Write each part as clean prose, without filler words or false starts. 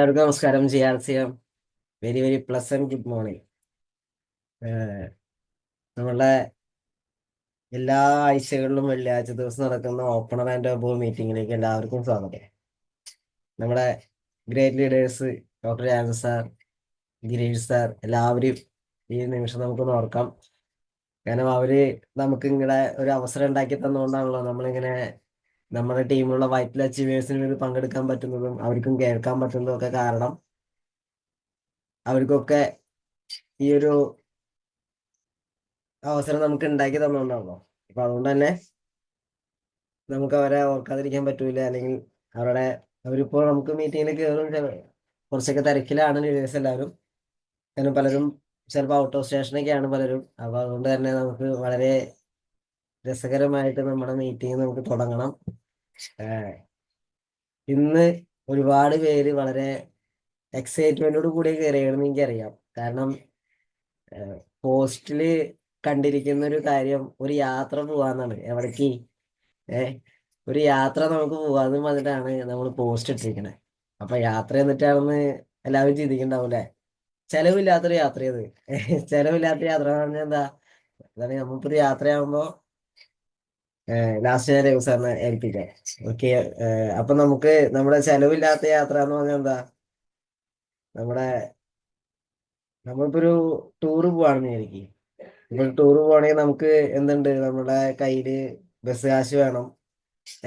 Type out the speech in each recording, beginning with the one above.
എല്ലാവർക്കും നമസ്കാരം. ചെയ്യാം very very pleasant good morning. നമ്മളുടെ എല്ലാ ആഴ്ചകളിലും വെള്ളിയാഴ്ച ദിവസം നടക്കുന്ന ഓപ്പണർ ആൻഡ് അബോ മീറ്റിംഗിലേക്ക് എല്ലാവർക്കും സ്വാഗതം. നമ്മുടെ great leaders doctor Janu sir, Girish sir, എല്ലാവരും ഈ നിമിഷം നമുക്കൊന്ന് ഓർക്കാം. കാരണം അവര് നമുക്ക് ഇങ്ങനെ ഒരു അവസരം ഉണ്ടാക്കി തന്നുകൊണ്ടാണല്ലോ നമ്മളിങ്ങനെ നമ്മുടെ ടീമിലുള്ള വൈറ്റൽ അച്ചീവേഴ്സിന് വേണ്ടി പങ്കെടുക്കാൻ പറ്റുന്നതും അവർക്കും കേൾക്കാൻ പറ്റുന്നതും ഒക്കെ കാരണം അവർക്കൊക്കെ ഈ ഒരു അവസരം നമുക്ക് ഉണ്ടാക്കി തന്നുകൊണ്ടാണല്ലോ. അപ്പൊ അതുകൊണ്ട് തന്നെ നമുക്ക് അവരെ ഓർക്കാതിരിക്കാൻ പറ്റൂല. അല്ലെങ്കിൽ അവരിപ്പോൾ നമുക്ക് മീറ്റിങ്ങിൽ കയറും. കുറച്ചൊക്കെ തിരക്കിലാണ് ലീഡേഴ്സ് എല്ലാവരും. കാരണം പലരും ചിലപ്പോൾ ഔട്ട് ഓഫ് സ്റ്റേഷനൊക്കെയാണ് പലരും. അപ്പൊ അതുകൊണ്ട് തന്നെ നമുക്ക് വളരെ രസകരമായിട്ട് നമ്മുടെ മീറ്റിംഗ് നമുക്ക് തുടങ്ങണം. ഇന്ന് ഒരുപാട് പേര് വളരെ എക്സൈറ്റ്മെന്റോട് കൂടി കയറിയാണെന്ന് എനിക്കറിയാം. കാരണം പോസ്റ്റില് കണ്ടിരിക്കുന്ന ഒരു കാര്യം ഒരു യാത്ര പോവാന്നാണ്. എവിടേക്ക്? ഒരു യാത്ര നമുക്ക് പോവാന്ന് പറഞ്ഞിട്ടാണ് നമ്മൾ പോസ്റ്റ് ഇട്ടിരിക്കണേ. അപ്പൊ യാത്ര എന്നിട്ടാണെന്ന് എല്ലാവരും ചിന്തിക്കണ്ടാവൂലേ? ചെലവില്ലാത്തൊരു യാത്ര ചെയ്ത് ചെലവില്ലാത്ത യാത്ര എന്ന് പറഞ്ഞാൽ എന്താ? അതാണ് നമ്മളിപ്പോ യാത്രയാകുമ്പോ ലാസ്റ്റ് ഞാൻ രഘു സാറിനെ ഏൽപ്പിക്കാം. ഓക്കെ. അപ്പൊ നമുക്ക് നമ്മുടെ ചെലവില്ലാത്ത യാത്ര എന്ന് പറഞ്ഞാൽ എന്താ? നമ്മുടെ നമ്മളിപ്പോ ഒരു ടൂറ് പോവാണെന്ന് വിചാരിക്കും. ഇപ്പൊ ടൂറ് പോവാണെങ്കിൽ നമുക്ക് എന്തുണ്ട്? നമ്മുടെ കയ്യില് ബസ് കാശ് വേണം,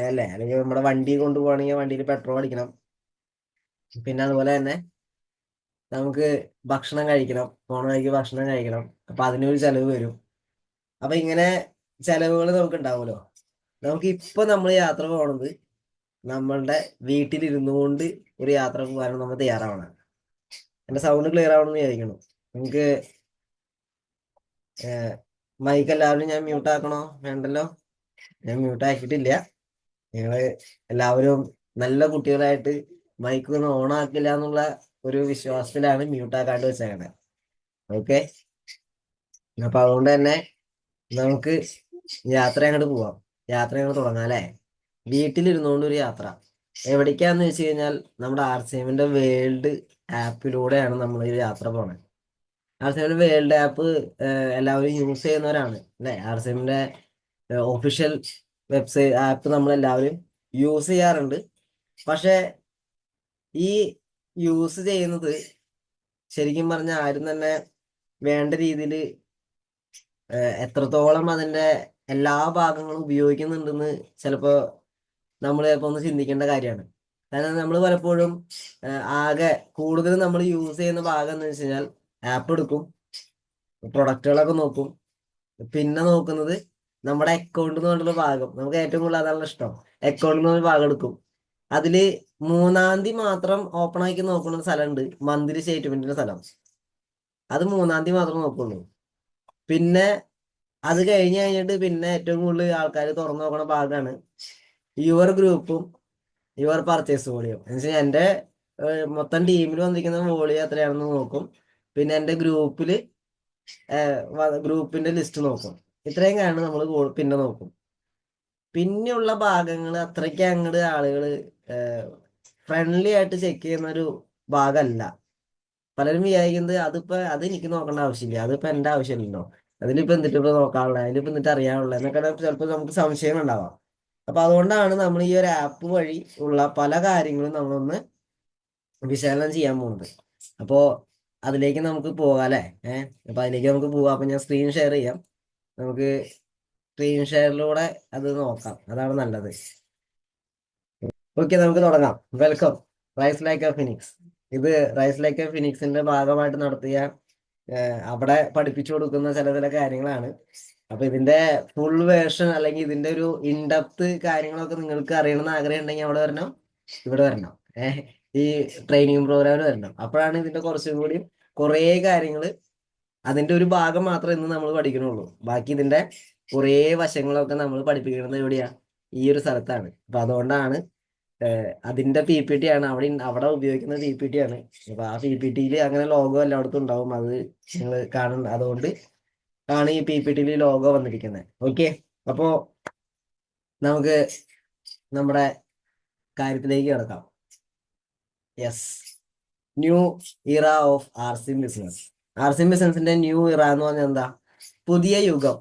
അല്ലേ? അല്ലെങ്കിൽ നമ്മുടെ വണ്ടി കൊണ്ടുപോകണമെങ്കിൽ വണ്ടിയിൽ പെട്രോൾ അടിക്കണം. പിന്നെ അതുപോലെ തന്നെ നമുക്ക് ഭക്ഷണം കഴിക്കണം, പോണ വഴിക്ക് ഭക്ഷണം കഴിക്കണം. അപ്പൊ അതിനൊരു ചെലവ് വരും. അപ്പൊ ഇങ്ങനെ ചെലവുകൾ നമുക്ക് ഉണ്ടാവുമല്ലോ. നമുക്ക് ഇപ്പൊ നമ്മൾ യാത്ര പോണത് നമ്മളുടെ വീട്ടിലിരുന്നു കൊണ്ട് ഒരു യാത്ര പോകാനും നമ്മൾ തയ്യാറാവണം. എന്റെ സൗണ്ട് ക്ലിയർ ആവണമെന്ന് വിചാരിക്കണം. നമുക്ക് മൈക്ക് എല്ലാവരും ഞാൻ മ്യൂട്ട് ആക്കണോ? വേണ്ടല്ലോ, ഞാൻ മ്യൂട്ട് ആക്കിയിട്ടില്ല. നിങ്ങള് എല്ലാവരും നല്ല കുട്ടികളായിട്ട് മൈക്ക് ഒന്നും ഓൺ ആക്കില്ല എന്നുള്ള ഒരു വിശ്വാസത്തിലാണ് മ്യൂട്ട് ആക്കാണ്ട് വെച്ചേക്കണേ. ഓക്കെ. അപ്പൊ അതുകൊണ്ട് തന്നെ നമുക്ക് യാത്ര അങ്ങോട്ട് പോവാം. യാത്ര അങ്ങോട്ട് തുടങ്ങാം അല്ലേ? വീട്ടിലിരുന്നുകൊണ്ട് ഒരു യാത്ര എവിടേക്കാന്ന് വെച്ച് കഴിഞ്ഞാൽ നമ്മുടെ RCMന്റെ വേൾഡ് ആപ്പിലൂടെയാണ് നമ്മൾ ഈ യാത്ര പോണത്. RCMന്റെ വേൾഡ് ആപ്പ് എല്ലാവരും യൂസ് ചെയ്യുന്നവരാണ് അല്ലെ? RCMന്റെ ഒഫീഷ്യൽ വെബ്സൈറ്റ് ആപ്പ് നമ്മൾ എല്ലാവരും യൂസ് ചെയ്യാറുണ്ട്. പക്ഷെ ഈ യൂസ് ചെയ്യുന്നത് ശരിക്കും പറഞ്ഞാൽ ആരും തന്നെ വേണ്ട രീതിയിൽ എത്രത്തോളം അതിന്റെ എല്ലാ ഭാഗങ്ങളും ഉപയോഗിക്കുന്നുണ്ടെന്ന് ചിലപ്പോ നമ്മൾ ചിലപ്പോ ഒന്ന് ചിന്തിക്കേണ്ട കാര്യമാണ്. കാരണം നമ്മൾ പലപ്പോഴും ആകെ കൂടുതൽ നമ്മൾ യൂസ് ചെയ്യുന്ന ഭാഗം എന്ന് വെച്ച് കഴിഞ്ഞാൽ ആപ്പ് എടുക്കും, പ്രൊഡക്റ്റുകളൊക്കെ നോക്കും, പിന്നെ നോക്കുന്നത് നമ്മുടെ അക്കൗണ്ട് എന്ന് പറഞ്ഞിട്ടുള്ള ഭാഗം. നമുക്ക് ഏറ്റവും കൂടുതൽ അതാണ് ഇഷ്ടം. അക്കൗണ്ട് എന്ന് പറഞ്ഞ ഭാഗം എടുക്കും. അതില് 3-ാം തീയതി മാത്രം ഓപ്പൺ ആക്കി നോക്കുന്ന സ്ഥലമുണ്ട്, മന്ത്ലി സ്റ്റേറ്റ്മെന്റിന്റെ സ്ഥലം. അത് 3-ാം തീയതി മാത്രം നോക്കുള്ളൂ. പിന്നെ അത് കഴിഞ്ഞിട്ട് പിന്നെ ഏറ്റവും കൂടുതൽ ആൾക്കാർ തുറന്നു നോക്കണ ഭാഗമാണ് യുവർ ഗ്രൂപ്പും യുവർ പർച്ചേസ് വോളിയം. എന്ന് വെച്ചാൽ എൻ്റെ മൊത്തം ടീമിൽ വന്നിരിക്കുന്ന വോളിയം എത്രയാണെന്ന് നോക്കും. പിന്നെ എൻ്റെ ഗ്രൂപ്പിന്റെ ലിസ്റ്റ് നോക്കും. ഇത്രയും കാരണം നമ്മൾ പിന്നെ നോക്കും. പിന്നെയുള്ള ഭാഗങ്ങൾ അത്രയ്ക്ക് അങ്ങോട്ട് ആളുകൾ ഫ്രണ്ട്ലി ആയിട്ട് ചെക്ക് ചെയ്യുന്ന ഒരു ഭാഗമല്ല. പലരും വിചാരിക്കുന്നത് അത് എനിക്ക് നോക്കേണ്ട ആവശ്യമില്ല, അതിപ്പോ എന്റെ ആവശ്യമില്ലല്ലോ, അതിലിപ്പോ എന്നിട്ട് ഇപ്പൊ നോക്കാനുള്ള, അതിലിപ്പോ എന്നിട്ട് അറിയാനുള്ള എന്നൊക്കെ ചിലപ്പോൾ നമുക്ക് സംശയം ഉണ്ടാവാം. അപ്പൊ അതുകൊണ്ടാണ് നമ്മൾ ഈ ഒരു ആപ്പ് വഴി ഉള്ള പല കാര്യങ്ങളും നമ്മളൊന്ന് വിശകലനം ചെയ്യാൻ പോകുന്നത്. അപ്പോ അതിലേക്ക് നമുക്ക് പോകാം അല്ലേ? അപ്പൊ അതിലേക്ക് നമുക്ക് പോവാം. അപ്പൊ ഞാൻ സ്ക്രീൻ ഷെയർ ചെയ്യാം. നമുക്ക് സ്ക്രീൻ ഷെയറിലൂടെ അത് നോക്കാം, അതാണ് നല്ലത്. ഓക്കെ, നമുക്ക് തുടങ്ങാം. Welcome rise like a phoenix. ഇത് റൈസ് ലൈക്ക് എ ഫിനിക്സിന്റെ ഭാഗമായിട്ട് നടത്തിയ അവിടെ പഠിപ്പിച്ചു കൊടുക്കുന്ന ചില കാര്യങ്ങളാണ്. അപ്പൊ ഇതിന്റെ ഫുൾ വേർഷൻ അല്ലെങ്കിൽ ഇതിന്റെ ഒരു ഇൻഡെപ്ത് കാര്യങ്ങളൊക്കെ നിങ്ങൾക്ക് അറിയണമെന്ന് ആഗ്രഹം ഉണ്ടെങ്കിൽ അവിടെ വരണം, ഇവിടെ വരണം, ഈ ട്രെയിനിങ് പ്രോഗ്രാമിൽ വരണം. അപ്പോഴാണ് ഇതിന്റെ കുറച്ചും കൂടി കുറേ കാര്യങ്ങൾ, അതിന്റെ ഒരു ഭാഗം മാത്രമേ ഇന്ന് നമ്മൾ പഠിക്കണുള്ളൂ. ബാക്കി ഇതിന്റെ കുറേ വശങ്ങളൊക്കെ നമ്മൾ പഠിപ്പിക്കുന്നത് എവിടെയാ? ഈ ഒരു സ്ഥലത്താണ്. അപ്പൊ അതുകൊണ്ടാണ് അതിന്റെ PPT ആണ് അവിടെ ഉപയോഗിക്കുന്ന PPT ആണ്. അപ്പൊ ആ PPTയിൽ അങ്ങനെ ലോഗോ എല്ലായിടത്തും ഉണ്ടാവും, അത് നിങ്ങൾ കാണുന്നുണ്ട്. അതുകൊണ്ട് ആണ് ഈ PPTയിൽ ലോഗോ വന്നിരിക്കുന്നത്. ഓക്കെ. അപ്പോ നമുക്ക് നമ്മുടെ കാര്യത്തിലേക്ക് കിടക്കാം. Yes. New era of RCM business. RCM ബിസിനസിന്റെ ന്യൂ ഇറ എന്ന് പറഞ്ഞാൽ എന്താ? പുതിയ യുഗം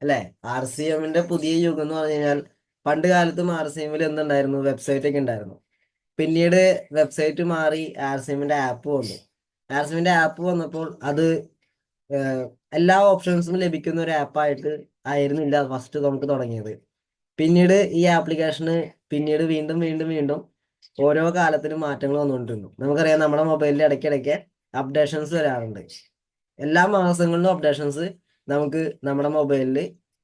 അല്ലെ? ആർ സി എമ്മിന്റെ പുതിയ യുഗം എന്ന് പറഞ്ഞു കഴിഞ്ഞാൽ പണ്ട് കാലത്തും ആർ സി എമ്മിൽ എന്തുണ്ടായിരുന്നു? വെബ്സൈറ്റ് ഒക്കെ ഉണ്ടായിരുന്നു. പിന്നീട് വെബ്സൈറ്റ് മാറി ആർ സി എമ്മിന്റെ ആപ്പ് വന്നു. ആർ സി എമ്മിന്റെ ആപ്പ് വന്നപ്പോൾ അത് എല്ലാ ഓപ്ഷൻസും ലഭിക്കുന്ന ഒരു ആപ്പായിട്ട് ആയിരുന്നില്ല ഫസ്റ്റ് നമുക്ക് തുടങ്ങിയത്. പിന്നീട് ഈ ആപ്ലിക്കേഷന് പിന്നീട് വീണ്ടും വീണ്ടും വീണ്ടും ഓരോ കാലത്തിലും മാറ്റങ്ങൾ വന്നുകൊണ്ടിരുന്നു. നമുക്കറിയാം നമ്മുടെ മൊബൈലിൽ ഇടയ്ക്കിടയ്ക്ക് അപ്ഡേഷൻസ് വരാറുണ്ട്. എല്ലാ മാസങ്ങളിലും അപ്ഡേഷൻസ് നമുക്ക് നമ്മുടെ മൊബൈലിൽ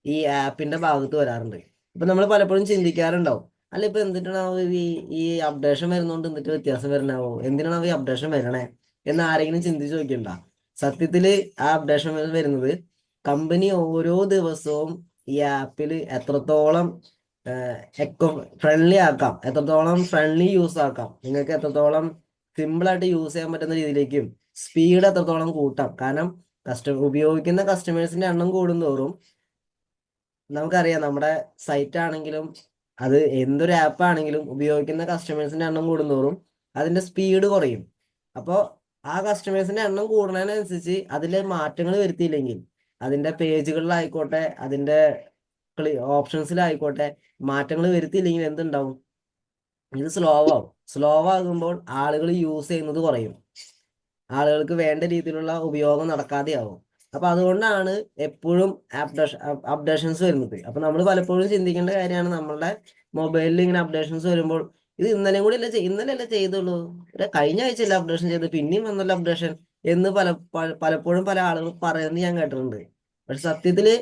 ഈ ആപ്പിന്റെ ഭാഗത്ത് വരാറുണ്ട്. ഇപ്പൊ നമ്മൾ പലപ്പോഴും ചിന്തിക്കാറുണ്ടാവും, അല്ല ഇപ്പൊ എന്തിനാണാവോ ഈ അപ്ഡേഷൻ വരുന്നോണ്ട് എന്നിട്ട് വ്യത്യാസം വരണാവോ, എന്തിനാണാവോ ഈ അപ്ഡേഷൻ വരണേ എന്ന് ആരെങ്കിലും ചിന്തിച്ചു നോക്കിണ്ട. സത്യത്തില് ആ അപ്ഡേഷൻ വരുന്നത് കമ്പനി ഓരോ ദിവസവും ഈ ആപ്പിൽ എത്രത്തോളം എക്കോ ഫ്രണ്ട്ലി ആക്കാം, എത്രത്തോളം ഫ്രണ്ട്ലി യൂസ് ആക്കാം, നിങ്ങൾക്ക് എത്രത്തോളം സിമ്പിൾ ആയിട്ട് യൂസ് ചെയ്യാൻ പറ്റുന്ന രീതിയിലേക്കും സ്പീഡ് എത്രത്തോളം കൂട്ടാം. കാരണം ഉപയോഗിക്കുന്ന കസ്റ്റമേഴ്സിന്റെ എണ്ണം കൂടുന്തോറും നമുക്കറിയാം നമ്മുടെ സൈറ്റ് ആണെങ്കിലും അത് എന്തൊരു ആപ്പ് ആണെങ്കിലും ഉപയോഗിക്കുന്ന കസ്റ്റമേഴ്സിന്റെ എണ്ണം കൂടുന്തോറും അതിന്റെ സ്പീഡ് കുറയും. അപ്പോൾ ആ കസ്റ്റമേഴ്സിന്റെ എണ്ണം കൂടുന്നതിനനുസരിച്ച് അതിൽ മാറ്റങ്ങൾ വരുത്തിയില്ലെങ്കിൽ, അതിന്റെ പേജുകളിലായിക്കോട്ടെ അതിന്റെ ഓപ്ഷൻസിലായിക്കോട്ടെ മാറ്റങ്ങൾ വരുത്തിയില്ലെങ്കിൽ എന്തുണ്ടാവും? ഇത് സ്ലോ ആവും. സ്ലോ ആകുമ്പോൾ ആളുകൾ യൂസ് ചെയ്യുന്നത് കുറയും, ആളുകൾക്ക് വേണ്ട രീതിയിലുള്ള ഉപയോഗം നടക്കാതെയാവും. അപ്പൊ അതുകൊണ്ടാണ് എപ്പോഴും അപ്ഡേഷൻസ് വരുന്നത്. അപ്പൊ നമ്മൾ പലപ്പോഴും ചിന്തിക്കേണ്ട കാര്യമാണ്, നമ്മളുടെ മൊബൈലിൽ ഇങ്ങനെ അപ്ഡേഷൻസ് വരുമ്പോൾ ഇത് ഇന്നലെയും കൂടി ഇന്നലെ അല്ലേ ചെയ്തുള്ളൂ, കഴിഞ്ഞ ആഴ്ചയല്ല അപ്ഡേഷൻ ചെയ്ത് പിന്നെയും വന്നല്ലോ അപ്ഡേഷൻ എന്ന് പലപ്പോഴും പല ആളുകൾ പറയുന്നത് ഞാൻ കേട്ടിട്ടുണ്ട്. പക്ഷെ സത്യത്തില്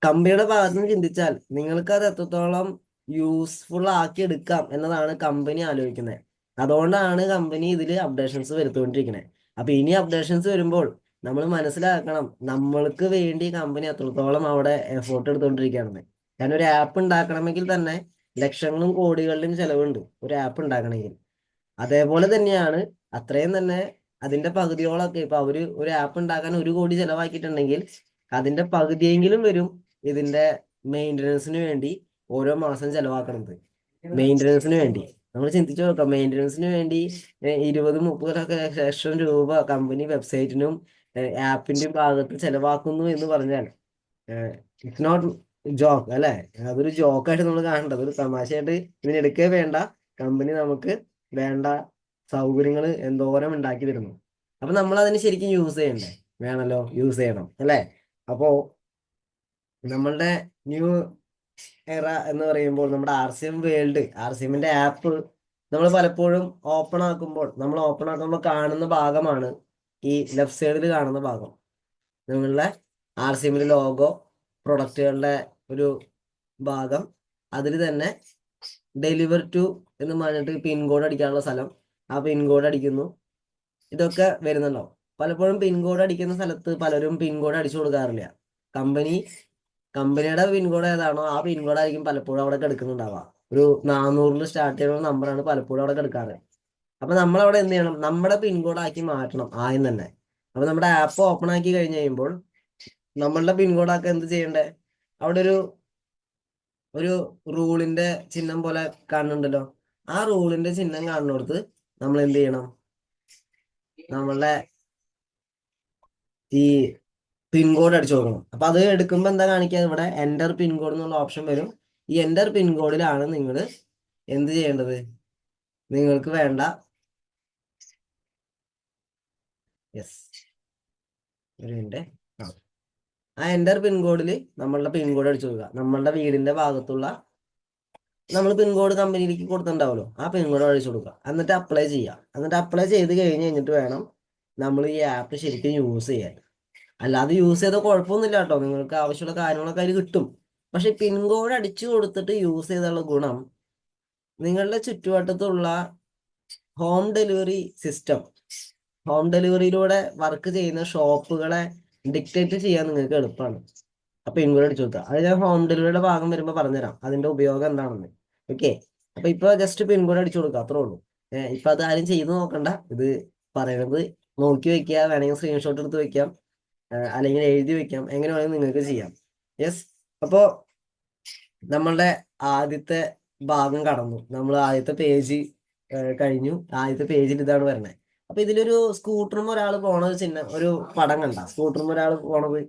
കമ്പനിയുടെ ഭാഗത്ത് നിന്ന് ചിന്തിച്ചാൽ നിങ്ങൾക്ക് അത് എത്രത്തോളം യൂസ്ഫുൾ ആക്കി എടുക്കാം എന്നതാണ് കമ്പനി ആലോചിക്കുന്നത്. അതുകൊണ്ടാണ് കമ്പനി ഇതിൽ അപ്ഡേഷൻസ് വരുത്തിക്കൊണ്ടിരിക്കുന്നത്. അപ്പൊ ഇനി അപ്ഡേഷൻസ് വരുമ്പോൾ നമ്മൾ മനസ്സിലാക്കണം, നമ്മൾക്ക് വേണ്ടി കമ്പനി അത്രത്തോളം അവിടെ എഫോർട്ട് എടുത്തുകൊണ്ടിരിക്കുകയാണെന്ന്. കാരണം ഒരു ആപ്പ് ഉണ്ടാക്കണമെങ്കിൽ തന്നെ ലക്ഷങ്ങളും കോടികളുടെയും ചെലവുണ്ട് ഒരു ആപ്പ് ഉണ്ടാക്കണമെങ്കിൽ. അതേപോലെ തന്നെയാണ് അത്രയും തന്നെ അതിന്റെ പകുതിയോളൊക്കെ ഇപ്പൊ ഒരു ആപ്പ് ഉണ്ടാക്കാൻ 1 കോടി ചെലവാക്കിയിട്ടുണ്ടെങ്കിൽ അതിന്റെ പകുതിയെങ്കിലും വരും ഇതിന്റെ മെയിൻ്റനൻസിന് വേണ്ടി ഓരോ മാസം ചെലവാക്കണത്. മെയിൻ്റനൻസിന് വേണ്ടി നമ്മൾ ചിന്തിച്ചു നോക്കാം, മെയിൻ്റനൻസിന് വേണ്ടി 20-30 ലക്ഷം രൂപ കമ്പനി വെബ്സൈറ്റിനും ആപ്പിന്റെ ഭാഗത്ത് ചെലവാക്കുന്നു എന്ന് പറഞ്ഞാൽ ഇറ്റ്സ് നോട്ട് ജോക്ക് അല്ലെ? അതൊരു ജോക്കായിട്ട് നമ്മൾ കാണേണ്ടത്, ഒരു തമാശയായിട്ട് ഇതിനെടുക്കേ വേണ്ട. കമ്പനി നമുക്ക് വേണ്ട സൗകര്യങ്ങൾ എന്തോരം ഉണ്ടാക്കി തരുന്നു. അപ്പൊ നമ്മൾ അതിന് ശരിക്കും യൂസ് ചെയ്യണ്ടേ? വേണമല്ലോ, യൂസ് ചെയ്യണം അല്ലെ? അപ്പോ നമ്മളുടെ ന്യൂ എറ എന്ന് പറയുമ്പോൾ നമ്മുടെ R C M world, R C എമ്മിന്റെ ആപ്പ് നമ്മൾ പലപ്പോഴും ഓപ്പൺ ആക്കുമ്പോൾ കാണുന്ന ഭാഗമാണ് ഈ ലെഫ്റ്റ് സൈഡിൽ കാണുന്ന ഭാഗം. നിങ്ങളുടെ ആർ സി എമ്മിന്റെ ലോഗോ, പ്രൊഡക്റ്റുകളുടെ ഒരു ഭാഗം, അതിൽ തന്നെ ഡെലിവർ ടു എന്ന് പറഞ്ഞിട്ട് പിൻകോഡ് അടിക്കാനുള്ള സ്ഥലം, ആ പിൻകോഡ് അടിക്കുന്നു. ഇതൊക്കെ വരുന്നുണ്ടാവും. പലപ്പോഴും പിൻകോഡ് അടിക്കുന്ന സ്ഥലത്ത് പലരും പിൻകോഡ് അടിച്ചു കൊടുക്കാറില്ല. കമ്പനിയുടെ പിൻകോഡ് ഏതാണോ ആ പിൻകോഡായിരിക്കും പലപ്പോഴും അവിടെ കിടക്കുന്നുണ്ടാവുക. ഒരു 400 സ്റ്റാർട്ട് ചെയ്യുന്ന നമ്പറാണ് പലപ്പോഴും അവിടെ കിടക്കാറ്. അപ്പൊ നമ്മളവിടെ എന്ത് ചെയ്യണം? നമ്മുടെ പിൻകോഡ് ആക്കി മാറ്റണം ആദ്യം തന്നെ. അപ്പൊ നമ്മുടെ ആപ്പ് ഓപ്പൺ ആക്കി കഴിഞ്ഞ് കഴിയുമ്പോൾ നമ്മളുടെ പിൻകോഡ് ആക്കി എന്ത് ചെയ്യണ്ടേ? അവിടെ ഒരു റൂളിന്റെ ചിഹ്നം പോലെ കാണുന്നുണ്ടല്ലോ, ആ റൂളിന്റെ ചിഹ്നം കാണുന്നിടത്ത് നമ്മൾ എന്ത് ചെയ്യണം? നമ്മളുടെ ഈ പിൻകോഡ് അടിച്ചു കൊടുക്കണം. അപ്പൊ അത് എടുക്കുമ്പോൾ എന്താ കാണിക്കുക? ഇവിടെ എൻ്റർ പിൻകോഡ് എന്നുള്ള ഓപ്ഷൻ വരും. ഈ എൻ്റർ പിൻകോഡിലാണ് നിങ്ങൾ എന്ത് ചെയ്യേണ്ടത്? നിങ്ങൾക്ക് വേണ്ട ഒരു മിനിറ്റ്, ആ എൻ്റർ പിൻകോഡിൽ നമ്മളുടെ പിൻകോഡ് അടിച്ചു കൊടുക്കുക. നമ്മളുടെ വീടിന്റെ ഭാഗത്തുള്ള നമ്മൾ പിൻകോഡ് കമ്പനിയിലേക്ക് കൊടുത്തിട്ടുണ്ടാവുമല്ലോ, ആ പിൻകോഡ് അടിച്ചു കൊടുക്കുക. എന്നിട്ട് അപ്ലൈ ചെയ്യുക. എന്നിട്ട് അപ്ലൈ ചെയ്ത് കഴിഞ്ഞിട്ട് വേണം നമ്മൾ ഈ ആപ്പ് ശരിക്കും യൂസ് ചെയ്യാൻ. അല്ലാതെ യൂസ് ചെയ്ത കുഴപ്പമൊന്നുമില്ല കേട്ടോ, നിങ്ങൾക്ക് ആവശ്യമുള്ള കാര്യങ്ങളൊക്കെ അതിൽ കിട്ടും. പക്ഷെ പിൻകോഡ് അടിച്ചു കൊടുത്തിട്ട് യൂസ് ചെയ്തുള്ള ഗുണം, നിങ്ങളുടെ ചുറ്റുവട്ടത്തുള്ള ഹോം ഡെലിവറി സിസ്റ്റം, ഹോം ഡെലിവറിയിലൂടെ വർക്ക് ചെയ്യുന്ന ഷോപ്പുകളെ ഡിക്റ്റേറ്റ് ചെയ്യാൻ നിങ്ങൾക്ക് എളുപ്പമാണ്. അപ്പൊ പിൻകോഡ് അടിച്ചു കൊടുക്കുക. അത് ഞാൻ ഹോം ഡെലിവറിയുടെ ഭാഗം വരുമ്പോൾ പറഞ്ഞുതരാം അതിന്റെ ഉപയോഗം എന്താണെന്ന്. ഓക്കെ, അപ്പൊ ഇപ്പൊ ജസ്റ്റ് പിൻകോഡ് അടിച്ചു കൊടുക്കുക, അത്രേ ഉള്ളൂ. ഇപ്പൊ അത് ആരും ചെയ്ത് നോക്കണ്ട, ഇത് പറയുന്നത് നോക്കി വെക്കുക, വേണമെങ്കിൽ സ്ക്രീൻഷോട്ട് എടുത്ത് വെക്കാം, അല്ലെങ്കിൽ എഴുതി വെക്കാം, എങ്ങനെ വേണമെങ്കിൽ നിങ്ങൾക്ക് ചെയ്യാം. യെസ്, അപ്പോ നമ്മളുടെ ആദ്യത്തെ ഭാഗം കടന്നു, നമ്മൾ ആദ്യത്തെ പേജ് കഴിഞ്ഞു. ആദ്യത്തെ പേജിൽ ഇതാണ് വരുന്നത്. അപ്പൊ ഇതിലൊരു സ്കൂട്ടറും ഒരാൾ പോണത് ഒരു പടം കണ്ട സ്കൂട്ടറും ഒരാൾ പോണത്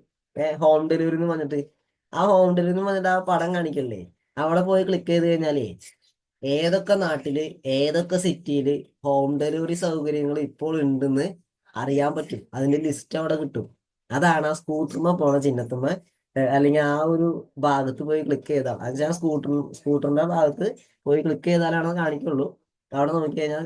ഹോം ഡെലിവറി എന്ന് പറഞ്ഞിട്ട് ആ ഹോം ഡെലിവറി എന്ന് പറഞ്ഞിട്ട് ആ പടം കാണിക്കല്ലേ അവിടെ പോയി ക്ലിക്ക് ചെയ്ത് കഴിഞ്ഞാലേ ഏതൊക്കെ നാട്ടില് ഏതൊക്കെ സിറ്റിയില് ഹോം ഡെലിവറി സൗകര്യങ്ങൾ ഇപ്പോൾ ഉണ്ടെന്ന് അറിയാൻ പറ്റും. അതിന്റെ ലിസ്റ്റ് അവിടെ കിട്ടും. അതാണ് ആ സ്കൂട്ടർമ പോണ ചിഹ്നത്തുമ്മ അല്ലെങ്കിൽ ആ ഒരു ഭാഗത്ത് പോയി ക്ലിക്ക് ചെയ്താൽ എന്നുവെച്ചാൽ സ്കൂട്ടറിന്റെ ഭാഗത്ത് പോയി ക്ലിക്ക് ചെയ്താലാണ് കാണിക്കുള്ളൂ. അവിടെ നോക്കി കഴിഞ്ഞാൽ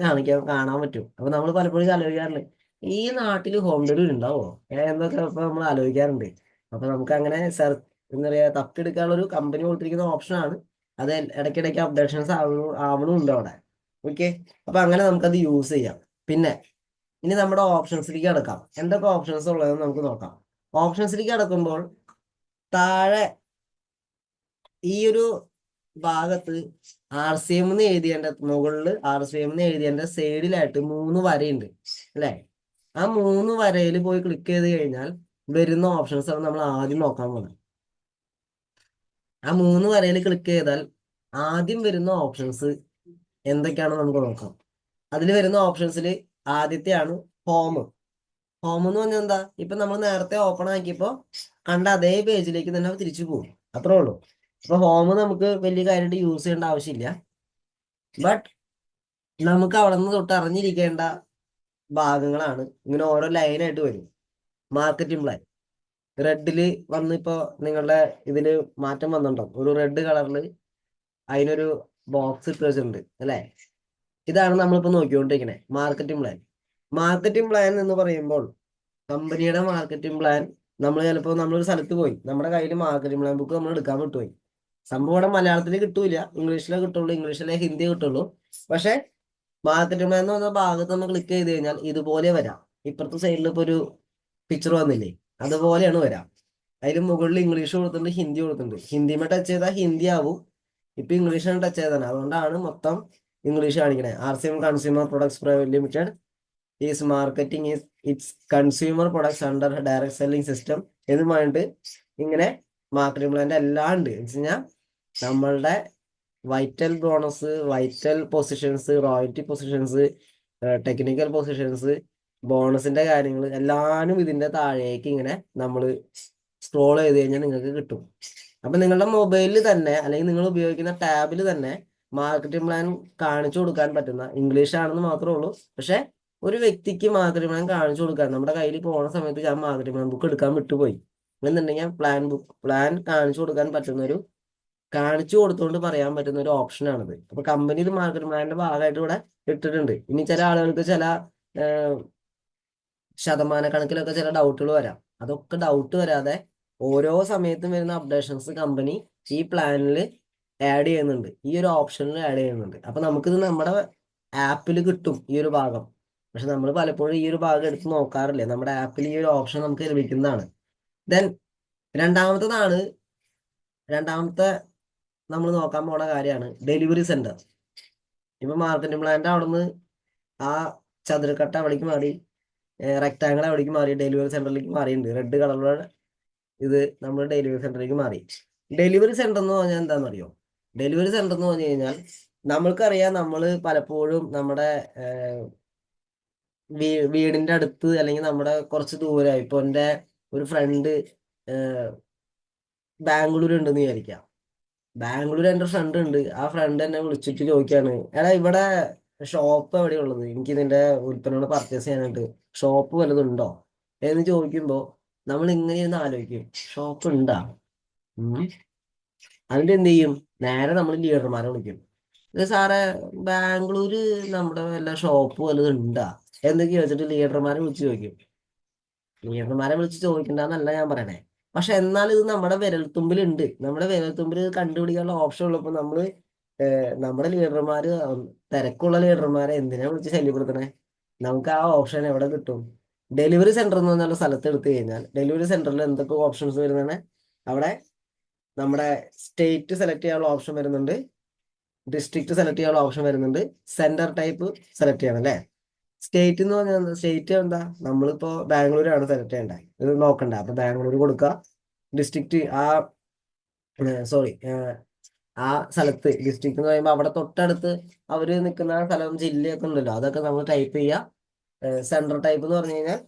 കാണാൻ പറ്റും. അപ്പൊ നമ്മൾ പലപ്പോഴും ആലോചിക്കാറുണ്ട് ഈ നാട്ടിൽ ഹോം ഡെലിവറി ഉണ്ടാവോ എന്നൊക്കെ ഇപ്പൊ നമ്മൾ ആലോചിക്കാറുണ്ട്. അപ്പൊ നമുക്ക് അങ്ങനെ എന്താ പറയാ തപ്പിയെടുക്കാനുള്ള ഒരു കമ്പനി കൊടുത്തിരിക്കുന്ന ഓപ്ഷനാണ്. അത് ഇടയ്ക്കിടയ്ക്ക് അപ്ഡേഷൻസ് ആവണുണ്ട് അവിടെ. ഓക്കെ, അപ്പൊ അങ്ങനെ നമുക്കത് യൂസ് ചെയ്യാം. പിന്നെ ഇനി നമ്മുടെ ഓപ്ഷൻസിലേക്ക് കിടക്കാം. എന്തൊക്കെ ഓപ്ഷൻസ് ഉള്ളതെന്ന് നമുക്ക് നോക്കാം. ഓപ്ഷൻസിലേക്ക് കിടക്കുമ്പോൾ താഴെ ഈ ഒരു ഭാഗത്ത് RCM എന്ന് എഴുതിയതിന്റെ മുകളിൽ RCM എന്ന് എഴുതിയതിന്റെ സൈഡിലായിട്ട് 3 വരയുണ്ട് അല്ലെ? ആ 3 വരയിൽ പോയി ക്ലിക്ക് ചെയ്ത് കഴിഞ്ഞാൽ വരുന്ന ഓപ്ഷൻസ് ആണ് നമ്മൾ ആദ്യം നോക്കാൻ പോകുന്നത്. ആ 3 വരയിൽ ക്ലിക്ക് ചെയ്താൽ ആദ്യം വരുന്ന ഓപ്ഷൻസ് എന്തൊക്കെയാണെന്ന് നമുക്ക് നോക്കാം. അതിൽ വരുന്ന ഓപ്ഷൻസിൽ ആദ്യത്തെയാണ് ഹോം. ഹോം എന്ന് പറഞ്ഞാൽ എന്താ? ഇപ്പൊ നമ്മൾ നേരത്തെ ഓപ്പൺ ആക്കിയപ്പോ കണ്ട അതേ പേജിലേക്ക് തന്നെ തിരിച്ചു പോകും. അത്രേ ഉള്ളൂ. അപ്പൊ ഹോം നമുക്ക് വലിയ കാര്യമായിട്ട് യൂസ് ചെയ്യേണ്ട ആവശ്യമില്ല. ബട്ട് നമുക്ക് അവിടെ നിന്ന് തൊട്ട് അറിഞ്ഞിരിക്കേണ്ട ഭാഗങ്ങളാണ് ഇങ്ങനെ ഓരോ ലൈനായിട്ട് വരും. മാർക്കറ്റിംഗ് പ്ലാൻ റെഡില് വന്ന് ഇപ്പോ നിങ്ങളുടെ ഇതില് മാറ്റം വന്നിട്ടുണ്ടോ? ഒരു റെഡ് കളറിൽ അതിനൊരു ബോക്സ് ഇട്ട് വെച്ചിട്ടുണ്ട് അല്ലെ? ഇതാണ് നമ്മളിപ്പോ നോക്കിക്കൊണ്ടിരിക്കുന്നത് മാർക്കറ്റിംഗ് പ്ലാൻ. മാർക്കറ്റിംഗ് പ്ലാൻ എന്ന് പറയുമ്പോൾ കമ്പനിയുടെ മാർക്കറ്റിംഗ് പ്ലാൻ നമ്മൾ ചിലപ്പോൾ നമ്മളൊരു സ്ഥലത്ത് പോയി നമ്മുടെ കയ്യിൽ മാർക്കറ്റിംഗ് പ്ലാൻ ബുക്ക് നമ്മൾ എടുക്കാൻ വിട്ടുപോയി. സംഭവം ഇവിടെ മലയാളത്തിൽ കിട്ടൂല, ഇംഗ്ലീഷിലേ കിട്ടുള്ളൂ, ഇംഗ്ലീഷിലെ ഹിന്ദി കിട്ടുള്ളൂ. പക്ഷെ മാർക്കറ്റിംഗ് പ്ലാൻ എന്ന് പറഞ്ഞ ഭാഗത്ത് നമ്മൾ ക്ലിക്ക് ചെയ്ത് കഴിഞ്ഞാൽ ഇതുപോലെ വരാം. ഇപ്പുറത്തെ സൈഡിൽ ഇപ്പൊ ഒരു പിക്ചർ വന്നില്ലേ, അതുപോലെയാണ് വരാം. അതിൽ മുകളിൽ ഇംഗ്ലീഷ് കൊടുത്തിട്ടുണ്ട്, ഹിന്ദി കൊടുത്തിട്ടുണ്ട്. ഹിന്ദിമേ ടച്ച് ചെയ്താൽ ഹിന്ദി ആവും. ഇപ്പൊ ഇംഗ്ലീഷാണ് ടച്ച് ചെയ്താണ്, അതുകൊണ്ടാണ് മൊത്തം ഇംഗ്ലീഷ് കാണിക്കണേ. RCM consumer products private limited is marketing is it's consumer products under direct selling system എന്ന് പറഞ്ഞിട്ട് ഇങ്ങനെ മാർക്കറ്റിംഗ് പ്ലാന്റെ എല്ലാം ഉണ്ട്. എന്ന് വെച്ച് കഴിഞ്ഞാൽ നമ്മളുടെ vital bonus, vital positions, royalty positions, technical positions, ബോണസിന്റെ കാര്യങ്ങൾ എല്ലാനും ഇതിന്റെ താഴേക്ക് ഇങ്ങനെ നമ്മൾ സ്ക്രോൾ ചെയ്ത് കഴിഞ്ഞാൽ നിങ്ങൾക്ക് കിട്ടും. അപ്പൊ നിങ്ങളുടെ മൊബൈലിൽ തന്നെ അല്ലെങ്കിൽ നിങ്ങൾ ഉപയോഗിക്കുന്ന ടാബിൽ തന്നെ മാർക്കറ്റിംഗ് പ്ലാൻ കാണിച്ചു കൊടുക്കാൻ പറ്റുന്ന, ഇംഗ്ലീഷ് ആണെന്ന് മാത്രമേ ഉള്ളൂ. പക്ഷെ ഒരു വ്യക്തിക്ക് മാർക്കറ്റിംഗ് പ്ലാൻ കാണിച്ചു കൊടുക്കാൻ നമ്മുടെ കയ്യിൽ പോകുന്ന സമയത്ത് ഞാൻ മാർക്കറ്റിംഗ് പ്ലാൻ ബുക്ക് എടുക്കാൻ വിട്ടുപോയി എന്നുണ്ടെങ്കിൽ പ്ലാൻ കാണിച്ചു കൊടുക്കാൻ പറ്റുന്ന ഒരു, കാണിച്ചു കൊടുത്തുകൊണ്ട് പറയാൻ പറ്റുന്ന ഒരു ഓപ്ഷനാണിത്. അപ്പൊ കമ്പനി ഇത് മാർക്കറ്റിംഗ് പ്ലാനിന്റെ ഭാഗമായിട്ട് ഇവിടെ ഇട്ടിട്ടുണ്ട്. ഇനി ചില ആളുകൾക്ക് ചില ശതമാനക്കണക്കിലൊക്കെ ചില ഡൗട്ടുകൾ വരാം. അതൊക്കെ ഡൗട്ട് വരാതെ ഓരോ സമയത്തും വരുന്ന അപ്ഡേഷൻസ് കമ്പനി ഈ പ്ലാനിൽ ആഡ് ചെയ്യുന്നുണ്ട്, ഈ ഒരു ഓപ്ഷനിൽ ആഡ് ചെയ്യുന്നുണ്ട്. അപ്പൊ നമുക്കിത് നമ്മുടെ ആപ്പിൽ കിട്ടും ഈ ഒരു ഭാഗം. പക്ഷെ നമ്മൾ പലപ്പോഴും ഈ ഒരു ഭാഗം എടുത്ത് നോക്കാറില്ല. നമ്മുടെ ആപ്പിൽ ഈ ഒരു ഓപ്ഷൻ നമുക്ക് ലഭിക്കുന്നതാണ്. ദെൻ രണ്ടാമത്തെ നമ്മൾ നോക്കാൻ പോണ കാര്യമാണ് ഡെലിവറി സെന്റർ. ഇപ്പൊ മാർക്കറ്റിംഗ് പ്ലാന്റ് അവിടുന്ന് ആ ചതുരക്കട്ട അവിടേക്ക് മാറി, റെക്ടാങ്കിൾ അവിടേക്ക് മാറി, ഡെലിവറി സെന്ററിലേക്ക് മാറിയിട്ടുണ്ട്. റെഡ് കളറുള്ള ഇത് നമ്മൾ ഡെലിവറി സെന്ററിലേക്ക് മാറി. ഡെലിവറി സെന്റർ എന്ന് പറഞ്ഞാൽ എന്താണെന്ന് അറിയോ? ഡെലിവറി സെന്റർ എന്ന് പറഞ്ഞു കഴിഞ്ഞാൽ നമ്മൾക്കറിയാം, നമ്മൾ പലപ്പോഴും നമ്മുടെ വീടിന്റെ അടുത്ത് അല്ലെങ്കിൽ നമ്മുടെ കുറച്ച് ദൂരം, ഇപ്പൊ എൻ്റെ ഒരു ഫ്രണ്ട് ബാംഗ്ലൂർ ഉണ്ടെന്ന് വിചാരിക്കാം. ബാംഗ്ലൂർ എൻ്റെ ഫ്രണ്ട് ഉണ്ട്. ആ ഫ്രണ്ട് എന്നെ വിളിച്ചിട്ട് ചോദിക്കാണ്, എടാ ഇവിടെ ഷോപ്പ് എവിടെയുള്ളത്, എനിക്ക് ഇതിന്റെ ഉൽപ്പന്നങ്ങൾ പർച്ചേസ് ചെയ്യാനായിട്ട് ഷോപ്പ് വല്ലതുണ്ടോ എന്ന് ചോദിക്കുമ്പോൾ നമ്മൾ ഇങ്ങനെ ഇരുന്ന് ആലോചിക്കും, ഷോപ്പ് ഉണ്ടാ? അതിന്റെ എന്ത് ചെയ്യും? നേരെ നമ്മൾ ലീഡർമാരെ വിളിക്കും. സാറേ ബാംഗ്ലൂര് നമ്മുടെ വല്ല ഷോപ്പ് വല്ലതും ഉണ്ടാ എന്നൊക്കെ ചോദിച്ചിട്ട് ലീഡർമാരെ വിളിച്ച് ചോദിക്കും. ലീഡർമാരെ വിളിച്ച് ചോദിക്കണ്ടെന്നല്ല ഞാൻ പറയണേ. പക്ഷെ എന്നാൽ ഇത് നമ്മുടെ വിരൽത്തുമ്പിലുണ്ട്. നമ്മുടെ വിരൽത്തുമ്പിൽ കണ്ടുപിടിക്കാനുള്ള ഓപ്ഷൻ ഉള്ളപ്പോൾ നമ്മുടെ ലീഡർമാര്, തിരക്കുള്ള ലീഡർമാരെ എന്തിനാ വിളിച്ച് ശല്യപ്പെടുത്തണേ? നമുക്ക് ആ ഓപ്ഷൻ എവിടെ കിട്ടും? ഡെലിവറി സെന്റർ എന്ന് പറഞ്ഞ സ്ഥലത്ത് എടുത്തു കഴിഞ്ഞാൽ ഡെലിവറി സെന്ററിൽ എന്തൊക്കെ ഓപ്ഷൻസ് വരുന്നതാണ്? അവിടെ നമ്മുടെ സ്റ്റേറ്റ് സെലക്ട് ചെയ്യാനുള്ള ഓപ്ഷൻ വരുന്നുണ്ട്, ഡിസ്ട്രിക്ട് സെലക്ട് ചെയ്യാനുള്ള ഓപ്ഷൻ വരുന്നുണ്ട്, സെന്റർ ടൈപ്പ് സെലക്ട് ചെയ്യണം അല്ലേ? സ്റ്റേറ്റ് എന്ന് പറഞ്ഞാൽ സ്റ്റേറ്റ് എന്താ? നമ്മളിപ്പോ ബാംഗ്ലൂരാണ് സെലക്ട് ചെയ്യേണ്ടത്, ഇത് നോക്കണ്ട. അപ്പൊ ബാംഗ്ലൂർ കൊടുക്കുക. ഡിസ്ട്രിക്ട് സോറി ആ സ്ഥലത്ത് ഡിസ്ട്രിക്ട് എന്ന് പറയുമ്പോൾ അവിടെ തൊട്ടടുത്ത് അവര് നിൽക്കുന്ന സ്ഥലം ജില്ലയൊക്കെ ഉണ്ടല്ലോ, അതൊക്കെ നമ്മൾ ടൈപ്പ് ചെയ്യുക. സെൻട്രൽ ടൈപ്പ് എന്ന് പറഞ്ഞു കഴിഞ്ഞാൽ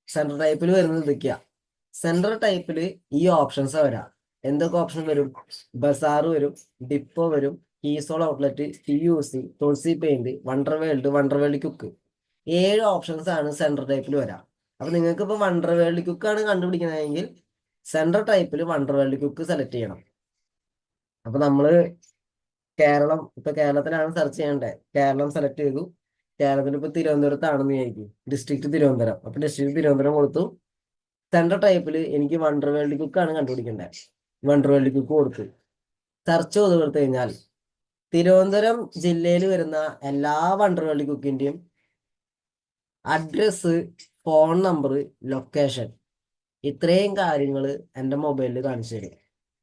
സെൻട്രൽ ടൈപ്പിൽ വരുന്നത് ഇതൊക്കെയാ. സെൻട്രൽ ടൈപ്പിൽ ഈ ഓപ്ഷൻസ് വരാം. എന്തൊക്കെ ഓപ്ഷൻ വരും? ബസാർ വരും, ഡിപ്പോ വരും, കീസോൾ outlet, TUC, Thulasi paint, wonder world cook. 7 options ആണ് സെൻട്രൽ ടൈപ്പിൽ വരാം. അപ്പൊ നിങ്ങൾക്ക് ഇപ്പൊ വണ്ടർ വേൾഡ് കുക്ക് ആണ് കണ്ടുപിടിക്കുന്നതെങ്കിൽ സെൻട്രൽ ടൈപ്പിൽ വണ്ടർ വേൾഡ് കുക്ക് സെലക്ട് ചെയ്യണം. അപ്പൊ നമ്മള് ഇപ്പൊ കേരളത്തിലാണ് സെർച്ച് ചെയ്യേണ്ടത്. കേരളം സെലക്ട് ചെയ്തു. കേരളത്തിൽ ഇപ്പൊ തിരുവനന്തപുരത്താണെന്ന് വിചാരിക്കും, ഡിസ്ട്രിക്ട് തിരുവനന്തപുരം. അപ്പൊ ഡിസ്ട്രിക്ട് തിരുവനന്തപുരം കൊടുത്തു. സെൻട്രൽ ടൈപ്പിൽ എനിക്ക് വണ്ടർ വേൾഡ് കുക്ക് ആണ് കണ്ടുപിടിക്കേണ്ടത്. വണ്ടർ വേൾഡ് കുക്ക് കൊടുത്തു. സെർച്ച് ചെയ്ത് കൊടുത്തു കഴിഞ്ഞാൽ തിരുവനന്തപുരം ജില്ലയിൽ വരുന്ന എല്ലാ വണ്ടർ വേൾഡ് കുക്കിന്റെയും അഡ്രസ്, ഫോൺ നമ്പർ, ലൊക്കേഷൻ, ഇത്രയും കാര്യങ്ങൾ എൻ്റെ മൊബൈലിൽ കാണിച്ചു തരും.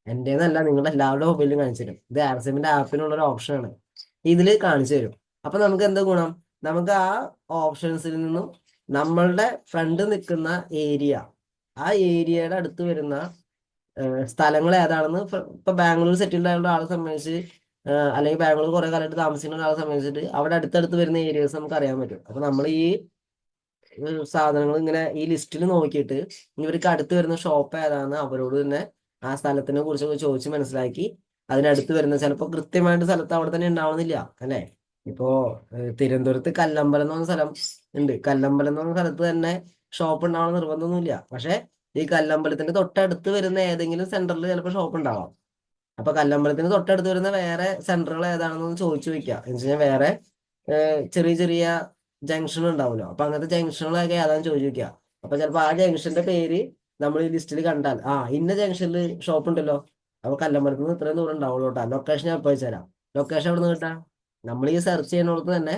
എൻ്റെന്നല്ല, നിങ്ങളുടെ എല്ലാവരുടെ മൊബൈലിലും കാണിച്ചു തരും. ഇത് ആർസിഎമ്മിന്റെ ആപ്പിനുള്ളൊരു ഓപ്ഷനാണ്. ഇതിൽ കാണിച്ചു തരും. അപ്പൊ നമുക്ക് എന്താ ഗുണം? നമുക്ക് ആ ഓപ്ഷൻസിൽ നിന്നും നമ്മളുടെ ഫ്രണ്ട് നിൽക്കുന്ന ഏരിയ, ആ ഏരിയയുടെ അടുത്ത് വരുന്ന സ്ഥലങ്ങൾ ഏതാണെന്ന്, ഇപ്പൊ ബാംഗ്ലൂർ സെറ്റിൽഡ് ആയുള്ള ആളെ സംബന്ധിച്ച്, അല്ലെങ്കിൽ ബാംഗ്ലൂർ കുറെ കാലമായിട്ട് താമസിക്കുന്ന ഒരാളെ സംബന്ധിച്ചിട്ട് അവിടെ അടുത്തടുത്ത് വരുന്ന ഏരിയസ് നമുക്ക് അറിയാൻ പറ്റും. അപ്പൊ നമ്മൾ ഈ സാധനങ്ങൾ ഇങ്ങനെ ഈ ലിസ്റ്റിൽ നോക്കിയിട്ട് ഇവർക്ക് അടുത്ത് വരുന്ന ഷോപ്പ് ഏതാണെന്ന് അവരോട് തന്നെ ആ സ്ഥലത്തിനെ കുറിച്ചൊക്കെ ചോദിച്ച് മനസ്സിലാക്കി അതിനടുത്ത് വരുന്ന, ചിലപ്പോൾ കൃത്യമായിട്ട് സ്ഥലത്ത് അവിടെ തന്നെ ഉണ്ടാവണമെന്നില്ല അല്ലേ. ഇപ്പോ തിരുവനന്തപുരത്ത് കല്ലമ്പലം എന്ന് പറഞ്ഞ സ്ഥലം ഉണ്ട്. കല്ലമ്പലം എന്ന് പറഞ്ഞ സ്ഥലത്ത് തന്നെ ഷോപ്പ് ഉണ്ടാവണം നിർബന്ധമൊന്നുമില്ല. പക്ഷെ ഈ കല്ലമ്പലത്തിന്റെ തൊട്ടടുത്ത് വരുന്ന ഏതെങ്കിലും സെന്ററിൽ ചിലപ്പോൾ ഷോപ്പ് ഉണ്ടാവാം. അപ്പൊ കല്ലമ്പലത്തിന് തൊട്ടടുത്ത് വരുന്ന വേറെ സെന്ററുകൾ ഏതാണെന്നൊന്ന് ചോദിച്ചു വെക്കുക. എന്ന് വെച്ച് കഴിഞ്ഞാൽ വേറെ ചെറിയ ചെറിയ ജംഗ്ഷൻ ഉണ്ടാവുമല്ലോ. അപ്പൊ അങ്ങനത്തെ ജംഗ്ഷനുകളൊക്കെ ഏതാണെന്ന് ചോദിച്ചു വെക്കുക. അപ്പൊ ചിലപ്പോൾ ആ ജംഗ്ഷന്റെ പേര് നമ്മൾ ഈ ലിസ്റ്റിൽ കണ്ടാൽ, ഇന്ന ജംഗ്ഷനിൽ ഷോപ്പ് ഉണ്ടല്ലോ, അപ്പൊ കല്ലമ്പലത്ത് നിന്ന് ഇത്രയും ദൂരം ഉണ്ടാവുള്ളൂ കേട്ടോ, ലൊക്കേഷൻ ഞാൻ ഇപ്പോൾ തരാം. ലൊക്കേഷൻ എവിടെ നിന്ന് കിട്ടാം? നമ്മൾ ഈ സെർച്ച് ചെയ്യുന്നിടത്ത് തന്നെ,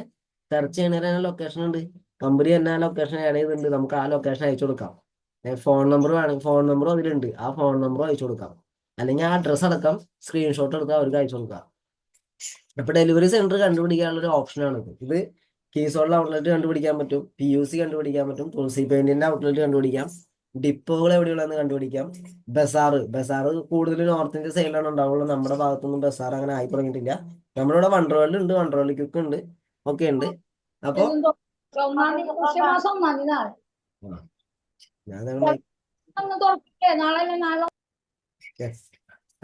സെർച്ച് ചെയ്യുന്നതിന് ലൊക്കേഷൻ ഉണ്ട്. കമ്പനി തന്നെ ആ ലൊക്കേഷൻ ആഡ് ചെയ്തിട്ടുണ്ട്. നമുക്ക് ആ ലൊക്കേഷൻ അയച്ചു കൊടുക്കാം. ഫോൺ നമ്പർ വേണമെങ്കിൽ ഫോൺ നമ്പറും അതിലുണ്ട്, ആ ഫോൺ നമ്പറും അയച്ചു കൊടുക്കാം. അല്ലെങ്കിൽ ആ അഡ്രസ് അടക്കം സ്ക്രീൻഷോട്ട് എടുത്ത് അവർക്ക് അയച്ചു കൊടുക്കാം. അപ്പൊ ഡെലിവറി സെന്റർ കണ്ടുപിടിക്കാനുള്ള ഒരു ഓപ്ഷനാണിത്. ഇത് കീസോളിലെ ഔട്ട്ലെറ്റ് കണ്ടുപിടിക്കാൻ പറ്റും, TUC കണ്ടുപിടിക്കാൻ പറ്റും, തുളസി പെയിന്റിന്റെ ഔട്ട്ലെറ്റ് കണ്ടുപിടിക്കാം, ഡിപ്പോകൾ എവിടെയുള്ളതെന്ന് കണ്ടുപിടിക്കാം. ബസാർ കൂടുതൽ നോർത്ത് ഇന്ത്യ സൈഡിലാണ് ഉണ്ടാവുള്ളൂ. നമ്മുടെ ഭാഗത്തൊന്നും ബസാർ അങ്ങനെ ആയി തുടങ്ങിയിട്ടില്ല. നമ്മുടെ ഇവിടെ വണ്ടർ വേൾഡ് ഉണ്ട്, വണ്ടർ വേൾഡ് കുക്ക് ഉണ്ട്, ഒക്കെ ഉണ്ട്. അപ്പൊ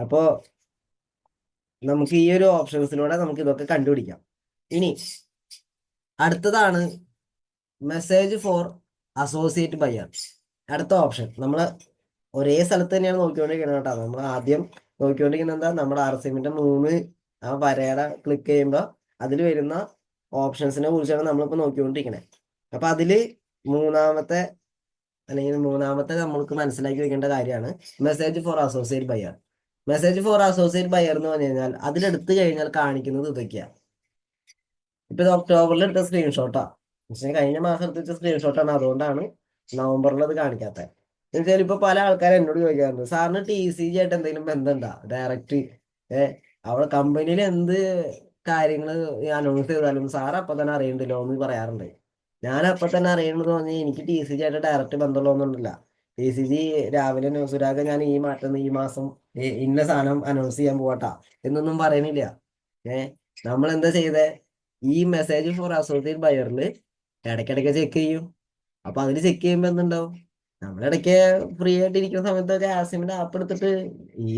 അപ്പോ നമുക്ക് ഈ ഒരു ഓപ്ഷൻസിലൂടെ നമുക്ക് ഇതൊക്കെ കണ്ടുപിടിക്കാം. ഇനി അടുത്തതാണ് മെസ്സേജ് ഫോർ അസോസിയേറ്റ് ബയർ. അടുത്ത ഓപ്ഷൻ നമ്മൾ ഒരേ സ്ഥലത്ത് തന്നെയാണ് നോക്കിക്കൊണ്ടിരിക്കുന്നത് കേട്ടോ. നമ്മൾ ആദ്യം നോക്കിക്കൊണ്ടിരിക്കുന്നത് എന്താ? നമ്മുടെ ആർസിഎമ്മിന്റെ 3 ആ വരയുടെ ക്ലിക്ക് ചെയ്യുമ്പോൾ അതിൽ വരുന്ന ഓപ്ഷൻസിനെ കുറിച്ചാണ് നമ്മളിപ്പോൾ നോക്കിക്കൊണ്ടിരിക്കുന്നത്. അപ്പൊ അതില് മൂന്നാമത്തെ നമ്മൾക്ക് മനസ്സിലാക്കി വെക്കേണ്ട കാര്യമാണ് message for associate buyer. Message for associate buyer എന്ന് പറഞ്ഞു കഴിഞ്ഞാൽ അതിലെടുത്ത് കഴിഞ്ഞാൽ കാണിക്കുന്നത് ഇതൊക്കെയാണ്. ഇപ്പൊ ഇത് ഒക്ടോബറിൽ എടുത്ത സ്ക്രീൻഷോട്ടാ, പക്ഷേ കഴിഞ്ഞ മാസം എടുത്ത സ്ക്രീൻഷോട്ടാണ്, അതുകൊണ്ടാണ് നവംബറിൽ അത് കാണിക്കാത്തത്. എന്നുവെച്ചാൽ ഇപ്പൊ പല ആൾക്കാരും എന്നോട് ചോദിക്കാറുണ്ട്, സാറിന് TCG ആയിട്ട് എന്തെങ്കിലും ബന്ധമുണ്ടോ? ഡയറക്റ്റ് അവിടെ കമ്പനിയിൽ എന്ത് കാര്യങ്ങൾ അനൗൺസ് ചെയ്താലും സാർ അപ്പൊ തന്നെ അറിയണ്ടല്ലോ എന്ന് പറയാറുണ്ട്. ഞാൻ അപ്പൊ തന്നെ അറിയണമെന്ന് പറഞ്ഞാൽ എനിക്ക് TCG ആയിട്ട് ഡയറക്റ്റ് ബന്ധമുള്ളതൊന്നുമില്ല. TCG രാവിലെ ന്യൂസുരാഗ ഞാൻ ഈ മാസം ഇന്ന സാധനം അനൗൺസ് ചെയ്യാൻ പോകട്ടാ എന്നൊന്നും പറയണില്ല. നമ്മൾ എന്താ ചെയ്തേ? ഈ മെസ്സേജ് ഫോർ അസോസിയേറ്റ് ബയറിൽ ഇടയ്ക്കിടയ്ക്ക് ചെക്ക് ചെയ്യും. അപ്പൊ അതിൽ ചെക്ക് ചെയ്യുമ്പോൾ എന്തുണ്ടാവും? നമ്മളിടയ്ക്ക് ഫ്രീ ആയിട്ട് ഇരിക്കുന്ന സമയത്തൊക്കെ ആസിമിന്റെ ആപ്പ് എടുത്തിട്ട് ഈ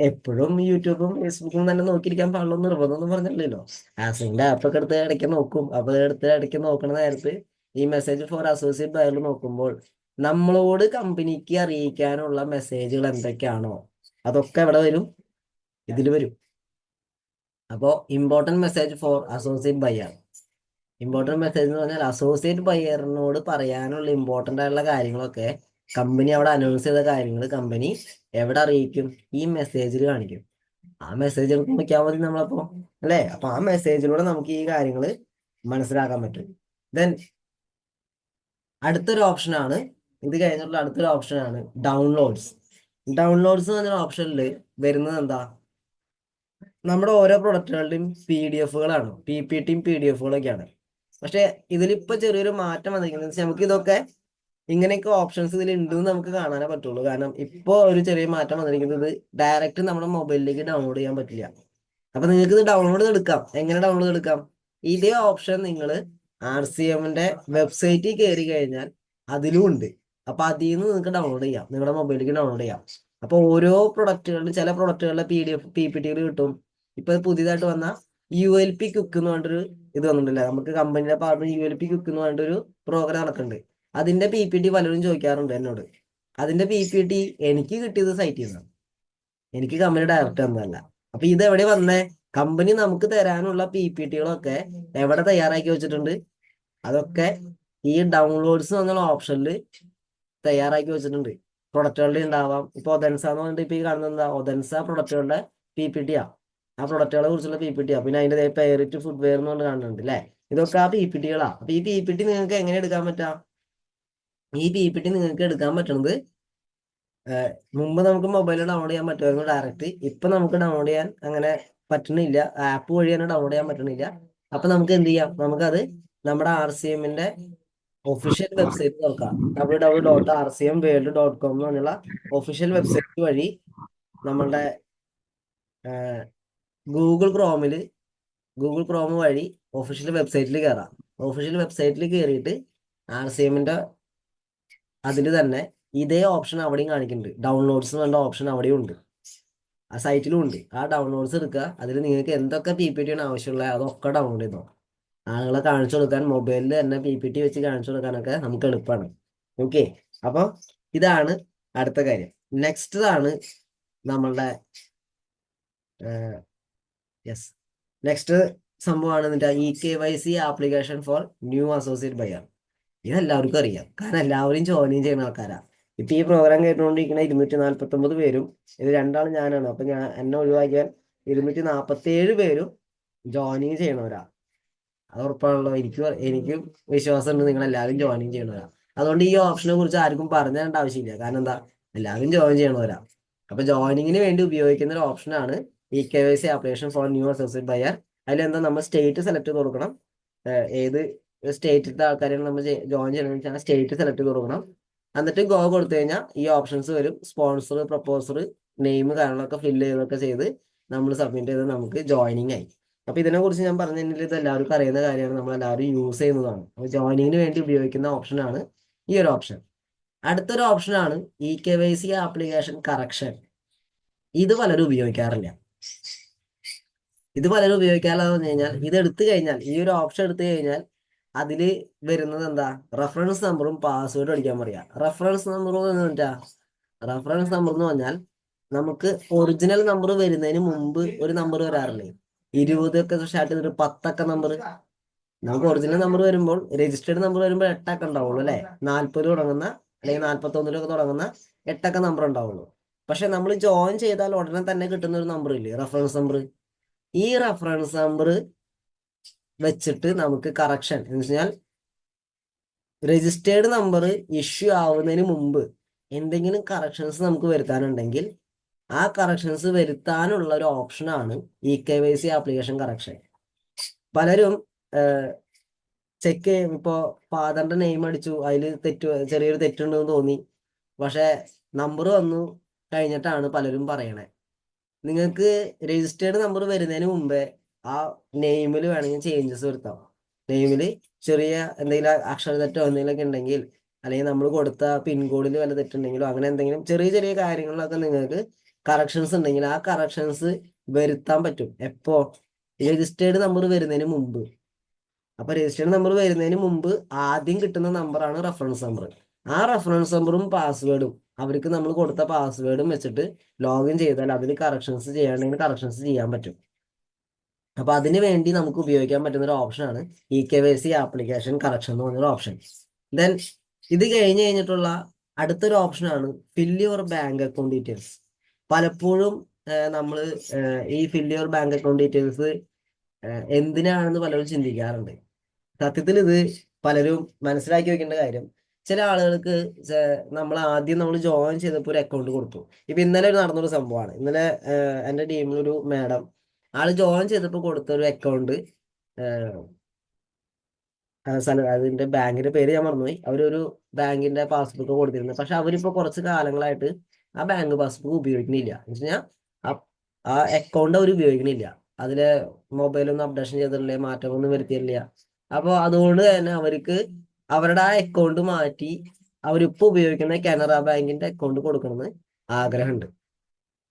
എപ്പോഴും യൂട്യൂബും ഫേസ്ബുക്കും തന്നെ നോക്കിയിരിക്കാൻ പാടുള്ളൂ നിർബന്ധമൊന്നും പറഞ്ഞില്ലല്ലോ. ആസിമിന്റെ ആപ്പൊക്കെ എടുത്ത് ഇടയ്ക്ക് നോക്കും. അപ്പൊ എടുത്ത് ഇടയ്ക്ക് നോക്കണ നേരത്ത് ഈ മെസ്സേജ് ഫോർ അസോസിയേറ്റ് ബയറിൽ നോക്കുമ്പോൾ നമ്മളോട് കമ്പനിക്ക് അറിയിക്കാനുള്ള മെസ്സേജുകൾ എന്തൊക്കെയാണോ അതൊക്കെ എവിടെ വരും? ഇതിൽ വരും. അപ്പോൾ important message for associate buyer. Important message എന്ന് പറഞ്ഞാൽ അസോസിയേറ്റ് ബയറിനോട് പറയാനുള്ള ഇമ്പോർട്ടൻ്റ് ആയിട്ടുള്ള കാര്യങ്ങളൊക്കെ കമ്പനി അവിടെ അനൗൺസ് ചെയ്ത കാര്യങ്ങൾ കമ്പനി എവിടെ അറിയിക്കും? ഈ മെസ്സേജിൽ കാണിക്കും. ആ മെസ്സേജ് നോക്കിയാൽ മതി നമ്മളപ്പോ, അല്ലേ? അപ്പൊ ആ മെസ്സേജിലൂടെ നമുക്ക് ഈ കാര്യങ്ങൾ മനസ്സിലാക്കാൻ പറ്റും. ദെൻ അടുത്തൊരു ഓപ്ഷനാണ്, ഇത് കഴിഞ്ഞിട്ടുള്ള അടുത്തൊരു ഓപ്ഷനാണ് ഡൗൺലോഡ്സ്. ഡൗൺലോഡ്സ് എന്ന് പറഞ്ഞ ഓപ്ഷനിൽ വരുന്നത് എന്താ? നമ്മുടെ ഓരോ പ്രൊഡക്റ്റുകളുടെയും PDFകളാണ്, PPTയും PDFകളൊക്കെയാണ്. പക്ഷെ ഇതിലിപ്പോ ചെറിയൊരു മാറ്റം വന്നിരിക്കുന്നത് നമുക്ക് ഇതൊക്കെ ഇങ്ങനെയൊക്കെ ഓപ്ഷൻസ് ഇതിൽ ഉണ്ടെന്ന് നമുക്ക് കാണാനേ പറ്റുള്ളൂ. കാരണം ഇപ്പോ ഒരു ചെറിയ മാറ്റം വന്നിരിക്കുന്നത് ഡയറക്റ്റ് നമ്മുടെ മൊബൈലിലേക്ക് ഡൗൺലോഡ് ചെയ്യാൻ പറ്റില്ല. അപ്പൊ നിങ്ങൾക്ക് ഇത് ഡൗൺലോഡ് എടുക്കാം. എങ്ങനെ ഡൗൺലോഡ് എടുക്കാം? ഇതേ ഓപ്ഷൻ നിങ്ങൾ RCMന്റെ വെബ്സൈറ്റിൽ കയറി കഴിഞ്ഞാൽ അതിലും ഉണ്ട്. അപ്പൊ അതിൽ നിന്ന് നിങ്ങൾക്ക് ഡൗൺലോഡ് ചെയ്യാം, നിങ്ങളുടെ മൊബൈലിലേക്ക് ഡൗൺലോഡ് ചെയ്യാം. അപ്പൊ ഓരോ പ്രൊഡക്റ്റുകളിൽ ചില പ്രൊഡക്റ്റുകളുടെ PDF PPTകൾ കിട്ടും. ഇപ്പൊ പുതിയതായിട്ട് വന്ന ULP ക്വിക്ക് എന്ന് പറഞ്ഞൊരു ഇത് വന്നിട്ടില്ല, നമുക്ക് കമ്പനിയുടെ ഭാഗത്ത് ULP ക്വിക്ക് എന്ന് പറഞ്ഞൊരു പ്രോഗ്രാം നടക്കുന്നുണ്ട്. അതിന്റെ PPT പലരും ചോദിക്കാറുണ്ട് എന്നോട്. അതിന്റെ PPT എനിക്ക് കിട്ടിയത് സൈറ്റിൽ നിന്നാണ്, എനിക്ക് കമ്പനി ഡയറക്റ്റ് തന്നതല്ല. അപ്പൊ ഇത് എവിടെ വന്നേ? കമ്പനി നമുക്ക് തരാനുള്ള PPTകളൊക്കെ എവിടെ തയ്യാറാക്കി വെച്ചിട്ടുണ്ട്? അതൊക്കെ ഈ ഡൗൺലോഡ്സ് എന്നുള്ള ഓപ്ഷനിൽ തയ്യാറാക്കി വെച്ചിട്ടുണ്ട്. പ്രൊഡക്റ്റുകളുടെ ഉണ്ടാവാം. ഇപ്പൊ ഒതൻസ എന്ന് പറഞ്ഞിട്ട് ഇപ്പൊ ഈ കാണുന്നത് എന്താ? ഒതൻസ പ്രൊഡക്റ്റുകളുടെ PPT ആ, ആ പ്രൊഡക്റ്റുകളെ കുറിച്ചുള്ള PPT ആ. പിന്നെ അതിന്റെ പേരിറ്റ് ഫുഡ്വെയർ എന്ന് പറഞ്ഞ് കാണുന്നുണ്ട് അല്ലെ. ഇതൊക്കെ ആ PPTകളാ. അപ്പൊ ഈ PPT നിങ്ങൾക്ക് എങ്ങനെ എടുക്കാൻ പറ്റാം? ഈ PPT നിങ്ങൾക്ക് എടുക്കാൻ പറ്റുന്നത് മുമ്പ് നമുക്ക് മൊബൈലിൽ ഡൗൺലോഡ് ചെയ്യാൻ പറ്റുമായിരുന്നു ഡയറക്റ്റ്. ഇപ്പൊ നമുക്ക് ഡൗൺലോഡ് ചെയ്യാൻ അങ്ങനെ പറ്റണില്ല, ആപ്പ് വഴി തന്നെ ഡൗൺലോഡ് ചെയ്യാൻ പറ്റണില്ല. അപ്പൊ നമുക്ക് എന്ത് ചെയ്യാം? നമുക്കത് നമ്മുടെ RCMന്റെ ഒഫീഷ്യൽ വെബ്സൈറ്റ് നോക്കാം. www.rcmworld.com എന്ന് പറഞ്ഞുള്ള ഒഫീഷ്യൽ വെബ്സൈറ്റ് വഴി നമ്മളുടെ ഗൂഗിൾ ക്രോം വഴി ഒഫീഷ്യൽ വെബ്സൈറ്റിൽ കയറാം. ഒഫീഷ്യൽ വെബ്സൈറ്റിൽ കയറിയിട്ട് RCMന്റെ അതിൽ തന്നെ ഇതേ ഓപ്ഷൻ അവിടെയും കാണിക്കുന്നുണ്ട്. ഡൗൺലോഡ്സ് എന്ന് പറഞ്ഞ ഓപ്ഷൻ അവിടെയും ഉണ്ട്, ആ സൈറ്റിലും ഉണ്ട്. ആ ഡൗൺലോഡ്സ് എടുക്കുക. അതിൽ നിങ്ങൾക്ക് എന്തൊക്കെ PPT ആണ് ആവശ്യമുള്ളത് അതൊക്കെ ഡൗൺലോഡ് ചെയ്തോ. ആളുകളെ കാണിച്ചു കൊടുക്കാൻ മൊബൈലിൽ തന്നെ PPT വെച്ച് കാണിച്ചു കൊടുക്കാനൊക്കെ നമുക്ക് എളുപ്പമാണ്. ഓക്കെ, അപ്പൊ ഇതാണ് അടുത്ത കാര്യം. നെക്സ്റ്റ് ആണ് നമ്മളുടെ യെസ്, നെക്സ്റ്റ് സംഭവമാണ് എന്നിട്ട് eKYC application for new associate buyer. ഇതെല്ലാവർക്കും അറിയാം, കാരണം എല്ലാവരും ജോയിൻ ചെയ്യുന്ന ആൾക്കാരാ. ഇപ്പൊ ഈ പ്രോഗ്രാം കേട്ടുകൊണ്ടിരിക്കുന്ന 249 പേരും ഇത് രണ്ടാളും ഞാനാണ്. അപ്പൊ എന്നെ ഒഴിവാക്കിയാൽ 247 പേരും ജോയിനിങ് ചെയ്യണവരാ. അത് ഉറപ്പാണല്ലോ. എനിക്കും വിശ്വാസമുണ്ട് നിങ്ങൾ എല്ലാവരും ജോയിനിങ് ചെയ്യണവരാ. അതുകൊണ്ട് ഈ ഓപ്ഷനെ കുറിച്ച് ആർക്കും പറഞ്ഞു തരേണ്ട ആവശ്യമില്ല, കാരണം എന്താ, എല്ലാവരും ജോയിൻ ചെയ്യണവരാ. അപ്പൊ ജോയിനിങ്ങിന് വേണ്ടി ഉപയോഗിക്കുന്ന ഒരു ഓപ്ഷനാണ് eKYC application for new associate buyer. അതിലെന്താ, നമ്മൾ സ്റ്റേറ്റ് സെലക്ട് കൊടുക്കണം. ഏത് സ്റ്റേറ്റിലത്തെ ആൾക്കാരെയാണ് നമ്മൾ ജോയിൻ ചെയ്യണമെന്ന് വെച്ചാൽ സ്റ്റേറ്റ് സെലക്ട് കൊടുക്കണം. എന്നിട്ട് ഗോ കൊടുത്തു കഴിഞ്ഞാൽ ഈ ഓപ്ഷൻസ് വരും. സ്പോൺസർ, പ്രപ്പോസർ, നെയിം കാര്യങ്ങളൊക്കെ ഫില്ല് ചെയ്തൊക്കെ ചെയ്ത് നമ്മൾ സബ്മിറ്റ് ചെയ്ത് നമുക്ക് ജോയിനിങ് ആയി. അപ്പൊ ഇതിനെ കുറിച്ച് ഞാൻ പറഞ്ഞതിൽ ഇത് എല്ലാവർക്കും അറിയുന്ന കാര്യമാണ്, നമ്മൾ എല്ലാവരും യൂസ് ചെയ്യുന്നതാണ്. അപ്പൊ ജോയിനിങ്ങിന് വേണ്ടി ഉപയോഗിക്കുന്ന ഓപ്ഷനാണ് ഈ ഒരു ഓപ്ഷൻ. അടുത്തൊരു ഓപ്ഷനാണ് eKYC ആപ്ലിക്കേഷൻ കറക്ഷൻ. ഇത് പലരും ഉപയോഗിക്കാറില്ല. പറഞ്ഞു കഴിഞ്ഞാൽ ഇത് എടുത്തു കഴിഞ്ഞാൽ, ഈ ഒരു ഓപ്ഷൻ എടുത്തു കഴിഞ്ഞാൽ അതിൽ വരുന്നത് എന്താ, റെഫറൻസ് നമ്പറും പാസ്വേഡും അടിക്കാൻ പറയാ. റെഫറൻസ് നമ്പർ എന്ന് പറഞ്ഞാൽ നമുക്ക് ഒറിജിനൽ നമ്പർ വരുന്നതിന് മുമ്പ് ഒരു നമ്പർ വരാറില്ലേ, 20 ഒക്കെ സ്റ്റാർട്ട് ചെയ്തിട്ട് 10 നമ്പർ. നമുക്ക് ഒറിജിനൽ നമ്പർ വരുമ്പോൾ, രജിസ്റ്റേർഡ് നമ്പർ വരുമ്പോൾ 8 ഉണ്ടാവുള്ളൂ അല്ലെ. 40 തുടങ്ങുന്ന അല്ലെങ്കിൽ 41 തുടങ്ങുന്ന 8 നമ്പർ ഉണ്ടാവുള്ളൂ. പക്ഷെ നമ്മൾ ജോയിൻ ചെയ്താൽ ഉടനെ തന്നെ കിട്ടുന്ന ഒരു നമ്പർ ഇല്ലേ, റെഫറൻസ് നമ്പർ. ഈ റെഫറൻസ് നമ്പർ വെച്ചിട്ട് നമുക്ക് കറക്ഷൻ എന്ന് വെച്ചാൽ രജിസ്റ്റേർഡ് നമ്പർ ഇഷ്യൂ ആവുന്നതിന് മുമ്പ് എന്തെങ്കിലും കറക്ഷൻസ് നമുക്ക് വരുത്താനുണ്ടെങ്കിൽ ആ കറക്ഷൻസ് വരുത്താനുള്ള ഒരു ഓപ്ഷനാണ് eKYC ആപ്ലിക്കേഷൻ കറക്ഷൻ. പലരും ചെക്ക് ചെയ്യും, ഇപ്പോ ഫാദറിന്റെ നെയിം അടിച്ചു, അതിൽ ചെറിയൊരു തെറ്റുണ്ടെന്ന് തോന്നി, പക്ഷെ നമ്പർ വന്നു കഴിഞ്ഞിട്ടാണ് പലരും പറയണേ. നിങ്ങൾക്ക് രജിസ്റ്റേർഡ് നമ്പർ വരുന്നതിന് മുമ്പേ ആ നെയിമിൽ വേണമെങ്കിൽ ചേഞ്ചസ് വരുത്താം. നെയിമിൽ ചെറിയ എന്തെങ്കിലും അക്ഷര തെറ്റോ എന്തെങ്കിലുമൊക്കെ ഉണ്ടെങ്കിൽ, അല്ലെങ്കിൽ നമ്മൾ കൊടുത്ത പിൻകോഡിൽ വല്ല തെറ്റുണ്ടെങ്കിലോ അങ്ങനെ എന്തെങ്കിലും ചെറിയ ചെറിയ കാര്യങ്ങളിലൊക്കെ നിങ്ങൾക്ക് കറക്ഷൻസ് ഉണ്ടെങ്കിൽ ആ കറക്ഷൻസ് വരുത്താൻ പറ്റും. എപ്പോ? രജിസ്റ്റേർഡ് നമ്പർ വരുന്നതിന് മുമ്പ്. അപ്പൊ രജിസ്റ്റേർഡ് നമ്പർ വരുന്നതിന് മുമ്പ് ആദ്യം കിട്ടുന്ന നമ്പറാണ് റെഫറൻസ് നമ്പർ. ആ റെഫറൻസ് നമ്പറും പാസ്വേഡും അവർക്ക് നമ്മൾ കൊടുത്ത പാസ്വേഡും വെച്ചിട്ട് ലോഗിൻ ചെയ്താൽ അതിൽ കറക്ഷൻസ് ചെയ്യണമെങ്കിൽ കറക്ഷൻസ് ചെയ്യാൻ പറ്റും. അപ്പൊ അതിന് വേണ്ടി നമുക്ക് ഉപയോഗിക്കാൻ പറ്റുന്ന ഒരു ഓപ്ഷനാണ് eKYC ആപ്ലിക്കേഷൻ കറക്ഷൻ എന്ന് പറഞ്ഞൊരു ഓപ്ഷൻ. ദെൻ ഇത് കഴിഞ്ഞിട്ടുള്ള അടുത്തൊരു ഓപ്ഷനാണ് fill your bank account details. പലപ്പോഴും നമ്മൾ ഈ fill your bank account details എന്തിനാണെന്ന് പലരും ചിന്തിക്കാറുണ്ട്. സത്യത്തിൽ ഇത് പലരും മനസ്സിലാക്കി വെക്കേണ്ട കാര്യം, ചില ആളുകൾക്ക് നമ്മൾ ജോയിൻ ചെയ്തപ്പോൾ ഒരു അക്കൗണ്ട് കൊടുത്തു. ഇപ്പൊ ഇന്നലെ നടന്നൊരു സംഭവമാണ്. ഇന്നലെ എൻ്റെ ടീമിലൊരു മാഡം, ആള് ജോയിൻ ചെയ്തപ്പോൾ കൊടുത്ത ഒരു അക്കൗണ്ട്, അതിന്റെ ബാങ്കിന്റെ പേര് ഞാൻ മറന്നുപോയി. അവരൊരു ബാങ്കിന്റെ പാസ്ബുക്ക് കൊടുത്തിരുന്നു. പക്ഷെ അവരിപ്പോ കുറച്ച് കാലങ്ങളായിട്ട് ആ ബാങ്ക് പാസ്ബുക്ക് ഉപയോഗിക്കുന്നില്ല. എന്ന് വെച്ച് കഴിഞ്ഞാൽ ആ അക്കൗണ്ട് അവർ ഉപയോഗിക്കണില്ല. അതിലെ മൊബൈലൊന്നും അപ്ഡേഷൻ ചെയ്തിട്ടില്ല, മാറ്റമൊന്നും വരുത്തിയില്ല. അപ്പോൾ അതുകൊണ്ട് തന്നെ അവർക്ക് അവരുടെ ആ അക്കൗണ്ട് മാറ്റി അവരിപ്പോൾ ഉപയോഗിക്കുന്ന കാനറ ബാങ്കിന്റെ അക്കൗണ്ട് കൊടുക്കണമെന്ന് ആഗ്രഹമുണ്ട്.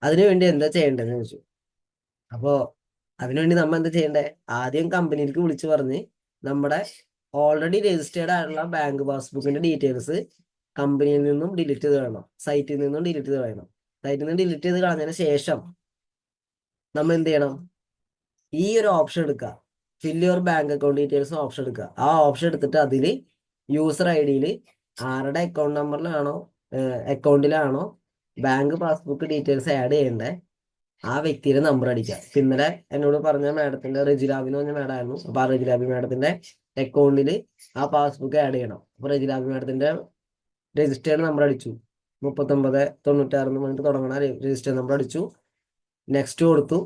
അതിനുവേണ്ടി എന്താ ചെയ്യേണ്ടതെന്ന് ചോദിച്ചു. അപ്പോൾ അതിനുവേണ്ടി നമ്മൾ എന്താ ചെയ്യേണ്ടത്? ആദ്യം കമ്പനിയിലേക്ക് വിളിച്ചു പറഞ്ഞ് നമ്മുടെ ഓൾറെഡി രജിസ്റ്റേർഡ് ആയിട്ടുള്ള ബാങ്ക് പാസ്ബുക്കിന്റെ ഡീറ്റെയിൽസ് കമ്പനിയിൽ നിന്നും ഡിലീറ്റ് ചെയ്ത് കളയണം, സൈറ്റിൽ നിന്നും ഡിലീറ്റ് ചെയ്ത് കളയണം. സൈറ്റിൽ നിന്ന് ഡിലീറ്റ് ചെയ്ത് കളഞ്ഞതിന് ശേഷം നമ്മൾ എന്ത് ചെയ്യണം? ഈ ഒരു ഓപ്ഷൻ എടുക്കുക, fill your bank account details option എടുക്കുക. ആ ഓപ്ഷൻ എടുത്തിട്ട് അതിൽ യൂസർ ഐ ഡിയിൽ ആരുടെ അക്കൗണ്ട് നമ്പറിലാണോ അക്കൗണ്ടിലാണോ ബാങ്ക് പാസ്ബുക്ക് ഡീറ്റെയിൽസ് ആഡ് ചെയ്യേണ്ടത് ആ വ്യക്തിയുടെ നമ്പർ അടിക്കുക. ഇന്നലെ എന്നോട് പറഞ്ഞ മാഡത്തിന്റെ റെജിലാബി എന്ന് പറഞ്ഞ മാഡമായിരുന്നു. അപ്പൊ ആ റെജിലാബി മാഡത്തിന്റെ അക്കൗണ്ടിൽ ആ പാസ്ബുക്ക് ആഡ് ചെയ്യണം. അപ്പൊ റെജിലാബി മാഡത്തിന്റെ രജിസ്റ്റേർഡ് നമ്പർ അടിച്ചു, 3996 എന്ന് പറഞ്ഞിട്ട് തുടങ്ങണ രജിസ്റ്റേർഡ് നമ്പർ അടിച്ചു. നെക്സ്റ്റ് കൊടുത്തു.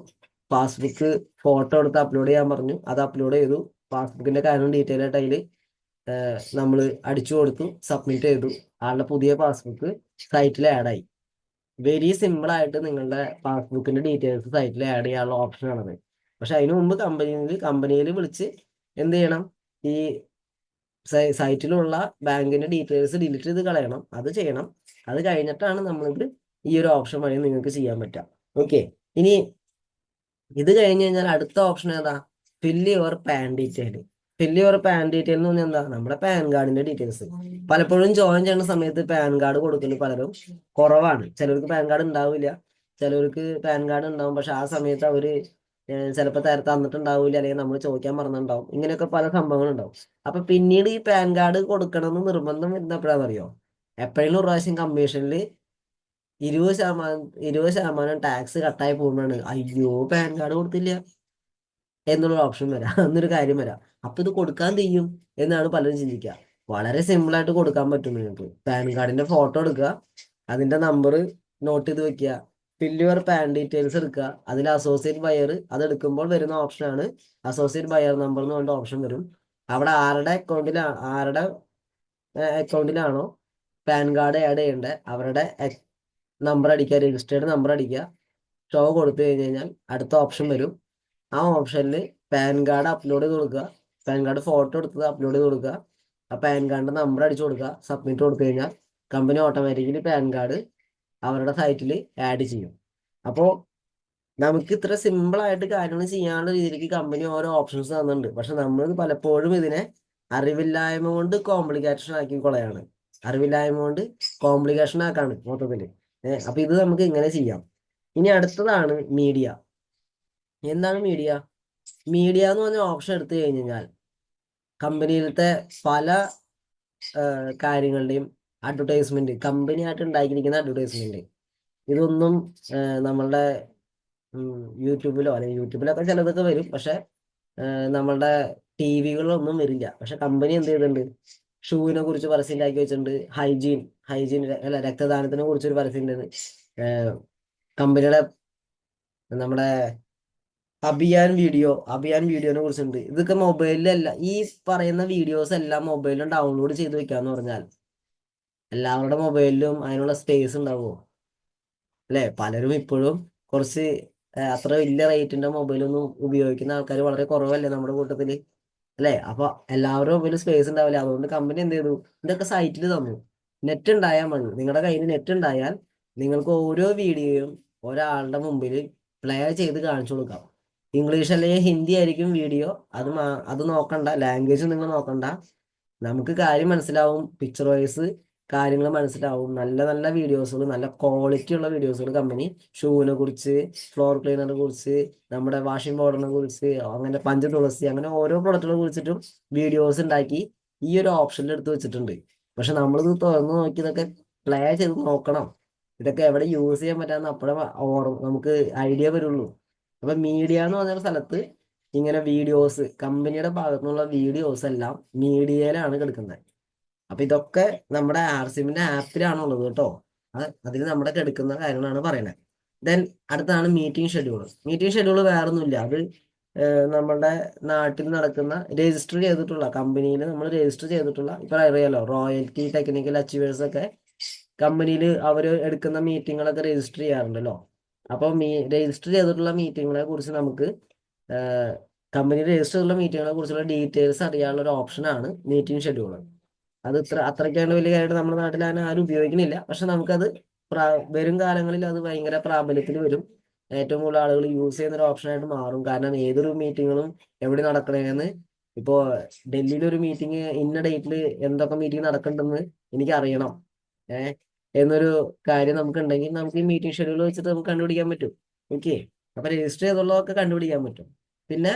പാസ്ബുക്ക് ഫോട്ടോ എടുത്ത് അപ്ലോഡ് ചെയ്യാൻ പറഞ്ഞു. അത് അപ്ലോഡ് ചെയ്തു. പാസ്ബുക്കിന്റെ കാര്യം ഡീറ്റെയിൽ ആയിട്ട് അതിൽ നമ്മൾ അടിച്ചു കൊടുത്തു, സബ്മിറ്റ് ചെയ്തു. ആളുടെ പുതിയ പാസ്ബുക്ക് സൈറ്റിൽ ആഡായി. വെരി സിമ്പിൾ ആയിട്ട് നിങ്ങളുടെ പാസ്ബുക്കിന്റെ ഡീറ്റെയിൽസ് സൈറ്റിൽ ആഡ് ചെയ്യാനുള്ള ഓപ്ഷനാണത്. പക്ഷെ അതിനു മുമ്പ് കമ്പനിയിൽ വിളിച്ച് എന്ത് ചെയ്യണം? ഈ സൈറ്റിലുള്ള ബാങ്കിന്റെ ഡീറ്റെയിൽസ് ഡിലീറ്റ് ചെയ്ത് കളയണം. അത് ചെയ്യണം. അത് കഴിഞ്ഞിട്ടാണ് നമ്മളിത് ഈ ഒരു ഓപ്ഷൻ വഴി നിങ്ങൾക്ക് ചെയ്യാൻ പറ്റുക. ഓക്കെ, ഇനി ഇത് കഴിഞ്ഞ് കഴിഞ്ഞാൽ അടുത്ത ഓപ്ഷൻ ഏതാ? Fill your pan detail. Fill your pan detail എന്ന് പറഞ്ഞാൽ എന്താ? നമ്മുടെ പാൻ കാർഡിന്റെ ഡീറ്റെയിൽസ്. പലപ്പോഴും ജോയിൻ ചെയ്യുന്ന സമയത്ത് പാൻ കാർഡ് കൊടുക്കൽ പലരും കുറവാണ്. ചിലർക്ക് പാൻ കാർഡ് ഉണ്ടാവില്ല, ചിലർക്ക് പാൻ കാർഡ് ഉണ്ടാവും. പക്ഷെ ആ സമയത്ത് അവര് ചിലപ്പോൾ തന്നിട്ടുണ്ടാവില്ല, അല്ലെങ്കിൽ നമ്മൾ ചോദിക്കാൻ മറന്നിട്ടുണ്ടാവും. ഇങ്ങനെയൊക്കെ പല സംഭവങ്ങളുണ്ടാവും. അപ്പൊ പിന്നീട് ഈ പാൻ കാർഡ് കൊടുക്കണമെന്ന് നിർബന്ധം വരുന്നപ്പോഴാണെന്ന് അറിയോ? എപ്പോഴും ഒരു പ്രാവശ്യം കമ്മീഷനിൽ 20% ടാക്സ് കട്ടായി പോകുമ്പോഴാണ് അയ്യോ പാൻ കാർഡ് കൊടുത്തില്ല എന്നുള്ള ഓപ്ഷൻ വരാം, എന്നൊരു കാര്യം വരാം. അപ്പൊ ഇത് കൊടുക്കാൻ ചെയ്യും എന്നാണ് പലരും ചിന്തിക്കുക. വളരെ സിമ്പിൾ ആയിട്ട് കൊടുക്കാൻ പറ്റും. നിങ്ങൾക്ക് പാൻ കാർഡിന്റെ ഫോട്ടോ എടുക്കുക, അതിന്റെ നമ്പർ നോട്ട് ചെയ്ത് വെക്കുക, ഫില്ല് യുവർ പാൻ ഡീറ്റെയിൽസ് എടുക്കുക, അതിൽ അസോസിയേറ്റ് ബയർ അത് എടുക്കുമ്പോൾ വരുന്ന ഓപ്ഷനാണ് അസോസിയേറ്റ് ബയർ നമ്പർ എന്ന് പറഞ്ഞ ഓപ്ഷൻ വരും. അവിടെ ആരുടെ അക്കൗണ്ടിലാണോ പാൻ കാർഡ് ആഡ് ചെയ്യേണ്ടത് അവരുടെ നമ്പർ അടിക്കുക, രജിസ്റ്റേർഡ് നമ്പർ അടിക്കുക, ഷോ കൊടുത്തു കഴിഞ്ഞ് കഴിഞ്ഞാൽ അടുത്ത ഓപ്ഷൻ വരും. ആ ഓപ്ഷനിൽ പാൻ കാർഡ് അപ്ലോഡ് ചെയ്ത് കൊടുക്കുക, പാൻ കാർഡ് ഫോട്ടോ എടുത്തത് അപ്ലോഡ് ചെയ്ത് കൊടുക്കുക, ആ പാൻ കാർഡിന്റെ നമ്പർ അടിച്ചു കൊടുക്കുക, സബ്മിറ്റ് കൊടുത്തു കഴിഞ്ഞാൽ കമ്പനി ഓട്ടോമാറ്റിക്കലി പാൻ കാർഡ് അവരുടെ സൈറ്റിൽ ആഡ് ചെയ്യും. അപ്പോൾ നമുക്ക് ഇത്ര സിമ്പിൾ ആയിട്ട് കാര്യങ്ങൾ ചെയ്യാനുള്ള രീതിക്ക് കമ്പനി ഓരോ ഓപ്ഷൻസ് തന്നിട്ടുണ്ട്. പക്ഷെ നമ്മൾ പലപ്പോഴും ഇതിനെ അറിവില്ലായ്മ കൊണ്ട് കോംപ്ലിക്കേഷൻ ആക്കി കൊള്ളയാണ്. അറിവില്ലായ്മ കൊണ്ട് കോംപ്ലിക്കേഷൻ ആക്കാണ് മൊത്തത്തില്. അപ്പൊ ഇത് നമുക്ക് ഇങ്ങനെ ചെയ്യാം. ഇനി അടുത്തതാണ് മീഡിയ. എന്താണ് മീഡിയ? മീഡിയ എന്ന് പറഞ്ഞ ഓപ്ഷൻ എടുത്തു കഴിഞ്ഞാൽ കമ്പനിയിലത്തെ പല കാര്യങ്ങളുടെയും അഡ്വർടൈസ്മെന്റ്, കമ്പനിയായിട്ട് ഉണ്ടാക്കിയിരിക്കുന്ന അഡ്വർടൈസ്മെന്റ്, ഇതൊന്നും നമ്മളുടെ യൂട്യൂബിലോ അല്ലെങ്കിൽ യൂട്യൂബിലൊക്കെ ചിലതൊക്കെ വരും, പക്ഷെ നമ്മളുടെ ടിവികളിലൊന്നും വരില്ല. പക്ഷെ കമ്പനി എന്ത് ചെയ്തിട്ടുണ്ട്? ഷൂവിനെ കുറിച്ച് പരസ്യം ഉണ്ടാക്കി വെച്ചിട്ടുണ്ട്, ഹൈജീൻ അല്ല രക്തദാനത്തിനെ കുറിച്ചൊരു പരസ്യം ഉണ്ട്, കമ്പനിയുടെ നമ്മുടെ അഭിയാൻ വീഡിയോനെ കുറിച്ചുണ്ട്. ഇതൊക്കെ മൊബൈലിലല്ല, ഈ പറയുന്ന വീഡിയോസ് എല്ലാം മൊബൈലിലും ഡൗൺലോഡ് ചെയ്ത് വെക്കാന്ന് പറഞ്ഞാൽ എല്ലാവരുടെ മൊബൈലിലും അതിനുള്ള സ്പേസ് ഉണ്ടാവുമോ? അല്ലെ? പലരും ഇപ്പോഴും കുറച്ച് അത്ര വലിയ റേറ്റിന്റെ മൊബൈലൊന്നും ഉപയോഗിക്കുന്ന ആൾക്കാർ വളരെ കുറവല്ലേ നമ്മുടെ കൂട്ടത്തില്, അല്ലെ? അപ്പൊ എല്ലാവരും മൊബൈൽ സ്പേസ് ഉണ്ടാവില്ല. അതുകൊണ്ട് കമ്പനി എന്ത് ചെയ്തു? ഇതൊക്കെ സൈറ്റിൽ തന്നു. നെറ്റ് ഉണ്ടായാൽ മതി. നിങ്ങളുടെ കയ്യിൽ നെറ്റ് ഉണ്ടായാൽ നിങ്ങൾക്ക് ഓരോ വീഡിയോയും ഒരാളുടെ മുമ്പിൽ പ്ലേ ചെയ്ത് കാണിച്ചു കൊടുക്കാം. ഇംഗ്ലീഷ് അല്ലെങ്കിൽ ഹിന്ദി ആയിരിക്കും വീഡിയോ, അത് നോക്കണ്ട, ലാംഗ്വേജ് നിങ്ങൾ നോക്കണ്ട. നമുക്ക് കാര്യം മനസ്സിലാവും, പിക്ചർ വൈസ് കാര്യങ്ങൾ മനസ്സിലാവും. നല്ല നല്ല വീഡിയോസുകൾ, നല്ല ക്വാളിറ്റി ഉള്ള വീഡിയോസുകൾ കമ്പനി ഷൂവിനെ കുറിച്ച്, ഫ്ലോർ ക്ലീനറിനെ കുറിച്ച്, നമ്മുടെ വാഷിംഗ് പൗഡറിനെ കുറിച്ച്, അങ്ങനെ പഞ്ചതുളസി, അങ്ങനെ ഓരോ പ്രൊഡക്റ്റുകളെ കുറിച്ചിട്ടും വീഡിയോസ് ഉണ്ടാക്കി ഈ ഒരു ഓപ്ഷനിൽ എടുത്ത് വെച്ചിട്ടുണ്ട്. പക്ഷെ നമ്മളിത് തുറന്നു നോക്കി ഇതൊക്കെ പ്ലേ ചെയ്ത് നോക്കണം. ഇതൊക്കെ എവിടെ യൂസ് ചെയ്യാൻ പറ്റാന്ന് അപ്പോഴേ നമുക്ക് ഐഡിയ വരുള്ളൂ. അപ്പൊ മീഡിയ എന്ന് പറഞ്ഞ സ്ഥലത്ത് ഇങ്ങനെ വീഡിയോസ്, കമ്പനിയുടെ ഭാഗത്തുനിന്നുള്ള വീഡിയോസ് എല്ലാം മീഡിയയിലാണ് കിടക്കുന്നത്. അപ്പൊ ഇതൊക്കെ നമ്മുടെ ആർസിഎമ്മിന്റെ ആപ്പിലാണുള്ളത് കേട്ടോ. അതിൽ നമ്മുടെ എടുക്കുന്ന കാര്യങ്ങളാണ് പറയുന്നത്. ദെൻ അടുത്താണ് മീറ്റിംഗ് ഷെഡ്യൂൾ. മീറ്റിംഗ് ഷെഡ്യൂൾ വേറൊന്നുമില്ല, അത് നമ്മുടെ നാട്ടിൽ നടക്കുന്ന രജിസ്റ്റർ ചെയ്തിട്ടുള്ള കമ്പനിയിൽ നമ്മൾ രജിസ്റ്റർ ചെയ്തിട്ടുള്ള, ഇപ്പൊ അറിയാലോ റോയൽറ്റി, ടെക്നിക്കൽ അച്ചീവേഴ്സ് ഒക്കെ കമ്പനിയിൽ അവർ എടുക്കുന്ന മീറ്റിങ്ങുകളൊക്കെ രജിസ്റ്റർ ചെയ്യാറുണ്ടല്ലോ. അപ്പോൾ രജിസ്റ്റർ ചെയ്തിട്ടുള്ള മീറ്റിങ്ങുകളെ കുറിച്ച് നമുക്ക് കമ്പനി രജിസ്റ്റർ ചെയ്തുള്ള മീറ്റിങ്ങുകളെ കുറിച്ചുള്ള ഡീറ്റെയിൽസ് അറിയാനുള്ള ഒരു ഓപ്ഷനാണ് മീറ്റിംഗ് ഷെഡ്യൂൾ. അത് അത്രയ്ക്കാണ്ട് വലിയ കാര്യമായിട്ട് നമ്മുടെ നാട്ടിൽ അങ്ങനെ ആരും ഉപയോഗിക്കുന്നില്ല. പക്ഷെ നമുക്കത് വരും കാലങ്ങളിൽ അത് ഭയങ്കര പ്രാബല്യത്തിൽ വരും. ഏറ്റവും കൂടുതൽ ആളുകൾ യൂസ് ചെയ്യുന്ന ഒരു ഓപ്ഷനായിട്ട് മാറും. കാരണം ഏതൊരു മീറ്റിങ്ങുകളും എവിടെ നടക്കണേന്ന്, ഇപ്പോൾ ഡൽഹിയിൽ ഒരു മീറ്റിംഗ് ഇന്ന ഡേറ്റിൽ എന്തൊക്കെ മീറ്റിംഗ് നടക്കണ്ടെന്ന് എനിക്ക് അറിയണം എന്നൊരു കാര്യം നമുക്കുണ്ടെങ്കിൽ നമുക്ക് ഈ മീറ്റിംഗ് ഷെഡ്യൂൾ വെച്ചിട്ട് നമുക്ക് കണ്ടുപിടിക്കാൻ പറ്റും. ഓക്കെ, അപ്പൊ രജിസ്റ്റർ ചെയ്തുള്ളതൊക്കെ കണ്ടുപിടിക്കാൻ പറ്റും. പിന്നെ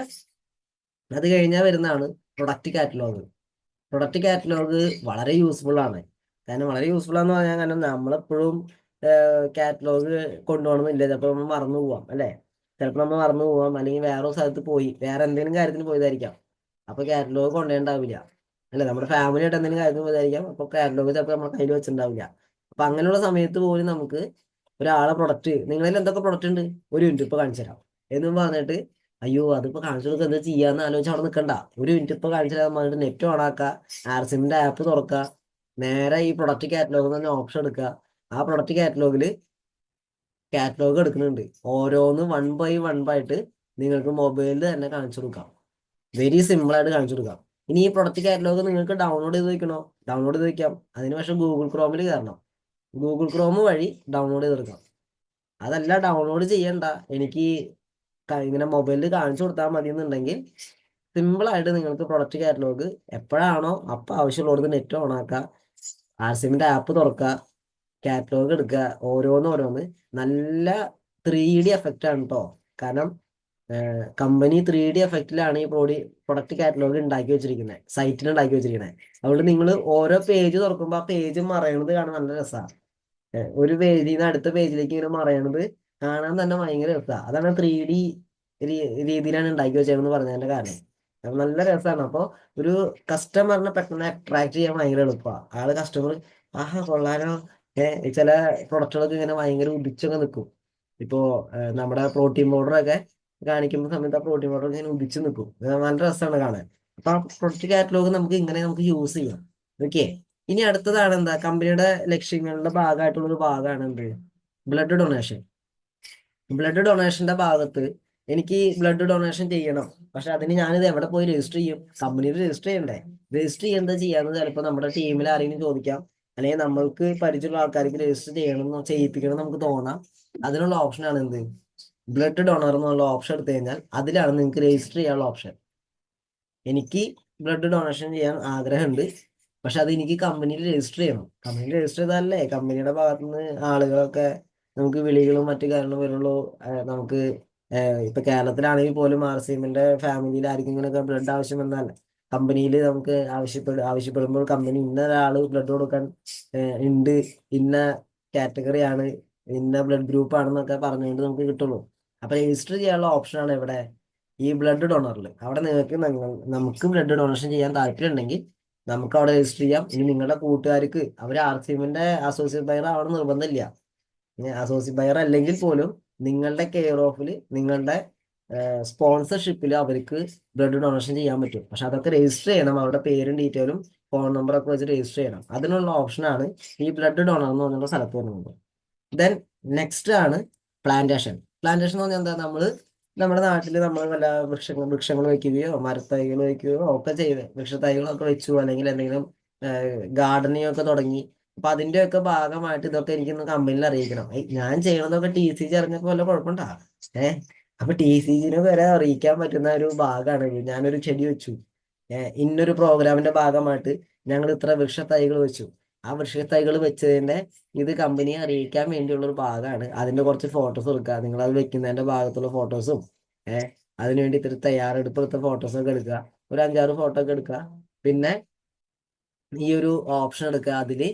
അത് കഴിഞ്ഞാൽ വരുന്നതാണ് പ്രൊഡക്റ്റ് കാറ്റലോഗ്. പ്രൊഡക്റ്റ് കാറ്റലോഗ് വളരെ യൂസ്ഫുൾ ആണ്. കാരണം വളരെ യൂസ്ഫുൾ ആണെന്ന് പറഞ്ഞാൽ, കാരണം നമ്മളെപ്പോഴും കാറ്റലോഗ് കൊണ്ടുപോകണമെന്നില്ല. ചിലപ്പോൾ നമ്മൾ മറന്നു പോവാം അല്ലേ? ചിലപ്പോൾ നമ്മൾ മറന്നു പോവാം, അല്ലെങ്കിൽ വേറെ സ്ഥലത്ത് പോയി വേറെ എന്തെങ്കിലും കാര്യത്തിന് പോയതായിരിക്കാം. അപ്പോൾ കാറ്റലോഗ് കൊണ്ടുപോകണ്ടാവില്ല അല്ലെ? നമ്മുടെ ഫാമിലി ആയിട്ട് എന്തെങ്കിലും കാര്യത്തിന് പോയതായിരിക്കാം. അപ്പോൾ കാറ്റലോഗ് ചിലപ്പോൾ നമ്മുടെ കയ്യിൽ വെച്ചിട്ടുണ്ടാവില്ല. അപ്പൊ അങ്ങനെയുള്ള സമയത്ത് പോലും നമുക്ക് ഒരാളെ പ്രൊഡക്റ്റ്, നിങ്ങളിൽ എന്തൊക്കെ പ്രൊഡക്റ്റ് ഉണ്ട്, ഒരു മിനിറ്റ് ഇപ്പൊ കാണിച്ചു തരാം എന്നും പറഞ്ഞിട്ട്, അയ്യോ അതിപ്പോ കാണിച്ചു കൊടുക്കുക എന്താ ചെയ്യാന്ന് ആലോചിച്ച് അവിടെ നിൽക്കണ്ട. ഒരു മിനിറ്റ് ഇപ്പൊ കാണിച്ചു തരാൻ പറഞ്ഞിട്ട് നെറ്റ് ഓൺ ആക്കുക, ആർസിമിന്റെ ആപ്പ് തുറക്കുക, നേരെ ഈ പ്രൊഡക്റ്റ് കാറ്റലോഗ് എന്ന് പറഞ്ഞ ഓപ്ഷൻ എടുക്കുക. ആ പ്രൊഡക്റ്റ് കാറ്റലോഗ് എടുക്കുന്നുണ്ട്. ഓരോന്ന് 1 by 1 ആയിട്ട് നിങ്ങൾക്ക് മൊബൈലിൽ തന്നെ കാണിച്ചു കൊടുക്കാം. വെരി സിമ്പിൾ ആയിട്ട് കാണിച്ചു കൊടുക്കാം. ഇനി ഈ പ്രൊഡക്റ്റ് കാറ്റലോഗ് നിങ്ങൾക്ക് ഡൗൺലോഡ് ചെയ്ത് വെക്കണോ? ഡൗൺലോഡ് ചെയ്ത് വെക്കാം. അതിന് പക്ഷേ ഗൂഗിൾ ക്രോമിൽ കയറണം. ഗൂഗിൾ ക്രോം വഴി ഡൗൺലോഡ് ചെയ്തെടുക്കാം. അതല്ല ഡൗൺലോഡ് ചെയ്യണ്ട, എനിക്ക് ഇങ്ങനെ മൊബൈലിൽ കാണിച്ചു കൊടുത്താൽ മതി എന്നുണ്ടെങ്കിൽ, സിമ്പിളായിട്ട് നിങ്ങൾക്ക് പ്രൊഡക്റ്റ് കാറ്റലോഗ് എപ്പോഴാണോ അപ്പം ആവശ്യമുള്ളത് നെറ്റ് ഓൺ ആക്കുക, ആർസിമിന്റെ ആപ്പ് തുറക്കുക, കാറ്റലോഗ് എടുക്കുക, ഓരോന്ന് നല്ല 3D എഫക്റ്റ് ആണ് കേട്ടോ. കാരണം കമ്പനി 3D എഫക്റ്റിലാണ് ഈ പ്രൊഡക്റ്റ് കാറ്റലോഗ് ഉണ്ടാക്കി വെച്ചിരിക്കുന്നത്, സൈറ്റിൽ ഉണ്ടാക്കി വെച്ചിരിക്കുന്നത്. അതുകൊണ്ട് നിങ്ങൾ ഓരോ പേജ് തുറക്കുമ്പോൾ ആ പേജ് മറയണത് കാണാൻ നല്ല രസമാണ്. ഒരു പേജിൽ നിന്ന് അടുത്ത പേജിലേക്ക് ഇങ്ങനെ മറയണത് കാണാൻ തന്നെ ഭയങ്കര രസമാണ്. അതാണ് 3D രീതിയിലാണ് ഉണ്ടാക്കി വെച്ചതെന്ന് പറഞ്ഞതിന്റെ കാരണം. നല്ല രസമാണ്. അപ്പോൾ ഒരു കസ്റ്റമറിനെ പെട്ടെന്ന് അട്രാക്ട് ചെയ്യാൻ ഭയങ്കര എളുപ്പമാണ്. കസ്റ്റമർ ആഹാ കൊള്ളാനോ, ചില പ്രൊഡക്റ്റുകളൊക്കെ ഇങ്ങനെ ഭയങ്കര ഉദിച്ചൊക്കെ നിൽക്കും. ഇപ്പോ നമ്മുടെ പ്രോട്ടീൻ പൗഡറൊക്കെ കാണിക്കുന്ന സമയത്ത് ആ പ്രോട്ടീൻ പൗഡർ ഇങ്ങനെ ഉദിച്ചു നിൽക്കും. നല്ല രസമാണ് കാണാൻ. അപ്പൊ ആ പ്രൊഡക്റ്റ് കാറ്റലോഗ് നമുക്ക് യൂസ് ചെയ്യാം. ഓക്കെ, ഇനി അടുത്തതാണ് എന്താ, കമ്പനിയുടെ ലക്ഷ്യങ്ങളുടെ ഭാഗമായിട്ടുള്ള ഒരു ഭാഗമാണ് എന്ത്, ബ്ലഡ് ഡൊണേഷൻ. ബ്ലഡ് ഡൊണേഷന്റെ ഭാഗത്ത് എനിക്ക് ബ്ലഡ് ഡൊണേഷൻ ചെയ്യണം. പക്ഷെ അതിന് ഞാനിത് എവിടെ പോയി രജിസ്റ്റർ ചെയ്യും? കമ്പനിയിൽ രജിസ്റ്റർ ചെയ്യണ്ടേ? രജിസ്റ്റർ ചെയ്യുന്നത് ചെയ്യാന്ന് ചിലപ്പോൾ നമ്മുടെ ടീമിൽ ആരെങ്കിലും ചോദിക്കാം, അല്ലെങ്കിൽ നമ്മൾക്ക് പരിചയമുള്ള ആൾക്കാർക്ക് രജിസ്റ്റർ ചെയ്യണം ചെയ്യിപ്പിക്കണം നമുക്ക് തോന്നാം. അതിനുള്ള ഓപ്ഷനാണ് എന്ത്, ബ്ലഡ് ഡൊണർ എന്നുള്ള ഓപ്ഷൻ എടുത്തു കഴിഞ്ഞാൽ അതിലാണ് നിങ്ങൾക്ക് രജിസ്റ്റർ ചെയ്യാനുള്ള ഓപ്ഷൻ. എനിക്ക് ബ്ലഡ് ഡൊണേഷൻ ചെയ്യാൻ ആഗ്രഹമുണ്ട്, പക്ഷെ അത് എനിക്ക് കമ്പനിയിൽ രജിസ്റ്റർ ചെയ്യണം. കമ്പനിയിൽ രജിസ്റ്റർ ചെയ്താലല്ലേ കമ്പനിയുടെ ഭാഗത്തുനിന്ന് ആളുകളൊക്കെ നമുക്ക് വിളികളും മറ്റു കാര്യങ്ങളും വരുള്ളൂ. നമുക്ക് ഇപ്പൊ കേരളത്തിലാണെങ്കിൽ പോലും ആർസിഎമ്മിന്റെ ഫാമിലിയിൽ ആർക്കും ഇങ്ങനെയൊക്കെ ബ്ലഡ് ആവശ്യം വന്നാൽ കമ്പനിയിൽ നമുക്ക് ആവശ്യപ്പെടുമ്പോൾ കമ്പനി ഇന്ന ഒരാള് ബ്ലഡ് കൊടുക്കാൻ ഉണ്ട്, ഇന്ന കാറ്റഗറിയാണ്, ഇന്ന ബ്ലഡ് ഗ്രൂപ്പ് ആണെന്നൊക്കെ പറഞ്ഞുകൊണ്ട് നമുക്ക് കിട്ടുള്ളൂ. അപ്പൊ രജിസ്റ്റർ ചെയ്യാനുള്ള ഓപ്ഷനാണ് എവിടെ, ഈ ബ്ലഡ് ഡൊണറിൽ. അവിടെ നമുക്ക് ബ്ലഡ് ഡൊണേഷൻ ചെയ്യാൻ താല്പര്യം ഉണ്ടെങ്കിൽ നമുക്ക് അവിടെ രജിസ്റ്റർ ചെയ്യാം. ഇനി നിങ്ങളുടെ കൂട്ടുകാർക്ക് അവർ ആർസിഎമ്മിന്റെ അസോസിയേറ്റ് ബയർ ആവണം നിർബന്ധമില്ല. അസോസിയേറ്റ് ബയർ അല്ലെങ്കിൽ പോലും നിങ്ങളുടെ കെയർ ഓഫിൽ, നിങ്ങളുടെ സ്പോൺസർഷിപ്പിൽ അവർക്ക് ബ്ലഡ് ഡൊണേഷൻ ചെയ്യാൻ പറ്റും. പക്ഷെ അതൊക്കെ രജിസ്റ്റർ ചെയ്യണം. അവരുടെ പേരും ഡീറ്റെയിലും ഫോൺ നമ്പറൊക്കെ വെച്ച് രജിസ്റ്റർ ചെയ്യണം. അതിനുള്ള ഓപ്ഷനാണ് ഈ ബ്ലഡ് ഡൊണർ എന്ന് പറഞ്ഞുള്ള സ്ഥലത്ത് വരുന്നത്. ദെൻ നെക്സ്റ്റ് ആണ് പ്ലാന്റേഷൻ. പ്ലാന്റേഷൻ എന്ന് പറഞ്ഞാൽ എന്താ, നമ്മുടെ നാട്ടിൽ നമ്മൾ വല്ല വൃക്ഷങ്ങൾ വയ്ക്കുകയോ മരത്തൈകൾ വയ്ക്കുകയോ ഒക്കെ ചെയ്ത് വൃക്ഷത്തൈകളൊക്കെ വെച്ചു, അല്ലെങ്കിൽ എന്തെങ്കിലും ഗാർഡനിങ് ഒക്കെ തുടങ്ങി. അപ്പൊ അതിന്റെയൊക്കെ ഭാഗമായിട്ട് ഇതൊക്കെ എനിക്കൊന്ന് കമ്പനിയിൽ അറിയിക്കണം. ഞാൻ ചെയ്യണതൊക്കെ TCG അറിഞ്ഞപ്പോ വല്ല കുഴപ്പമുണ്ടാ? അപ്പൊ TCGന് വരെ അറിയിക്കാൻ പറ്റുന്ന ഒരു ഭാഗമാണ്. ഞാനൊരു ചെടി വെച്ചു, ഇന്നൊരു പ്രോഗ്രാമിന്റെ ഭാഗമായിട്ട് ഞങ്ങൾ ഇത്ര വൃക്ഷത്തൈകൾ വെച്ചു. ആ വൃക്ഷത്തൈകൾ വെച്ചതിന്റെ ഇത് കമ്പനിയെ അറിയിക്കാൻ വേണ്ടിയുള്ള ഒരു ഭാഗമാണ്. അതിന്റെ കുറച്ച് ഫോട്ടോസ് എടുക്കുക, നിങ്ങൾ അത് വെക്കുന്നതിന്റെ ഭാഗത്തുള്ള ഫോട്ടോസും അതിനുവേണ്ടി ഇത്തിരി തയ്യാറെടുപ്പെടുത്ത ഫോട്ടോസൊക്കെ എടുക്കുക, ഒരു 5-6 ഫോട്ടോ ഒക്കെ എടുക്കുക. പിന്നെ ഈ ഒരു ഓപ്ഷൻ എടുക്കുക, അതില്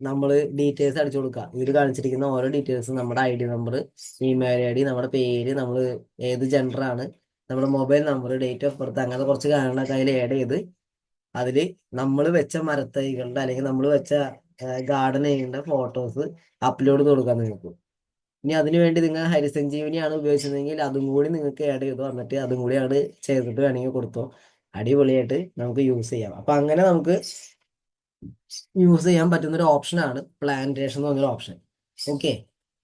നമ്മൾ ഡീറ്റെയിൽസ് അടിച്ചു കൊടുക്കുക. ഇതിൽ കാണിച്ചിരിക്കുന്ന ഓരോ ഡീറ്റെയിൽസും, നമ്മുടെ ID നമ്പർ, ഇമെയിൽ ID, നമ്മുടെ പേര്, നമ്മൾ ഏത് ജെൻഡറാണ്, നമ്മുടെ mobile number, date of birth, അങ്ങനത്തെ കുറച്ച് കാര്യങ്ങളൊക്കെ അതിൽ ആഡ് ചെയ്ത് അതിൽ നമ്മൾ വെച്ച മരത്തൈകളുടെ അല്ലെങ്കിൽ നമ്മൾ വെച്ച ഗാർഡൻ ചെയ്യുന്ന ഫോട്ടോസ് അപ്ലോഡ് ചെയ്ത് കൊടുക്കാൻ നിങ്ങൾക്ക്. ഇനി അതിനു വേണ്ടി നിങ്ങൾ ഹരിസഞ്ജീവനിയാണ് ഉപയോഗിച്ചതെങ്കിൽ അതും കൂടി നിങ്ങൾക്ക് ആഡ് ചെയ്തു വന്നിട്ട് അതും കൂടി അവിടെ ചെയ്തിട്ട് വേണമെങ്കിൽ കൊടുത്തോ. അടിപൊളിയായിട്ട് നമുക്ക് യൂസ് ചെയ്യാം. അപ്പൊ അങ്ങനെ നമുക്ക് യൂസ് ചെയ്യാൻ പറ്റുന്ന ഒരു ഓപ്ഷനാണ് പ്ലാന്റേഷൻ എന്ന് പറഞ്ഞൊരു ഓപ്ഷൻ. ഓക്കെ,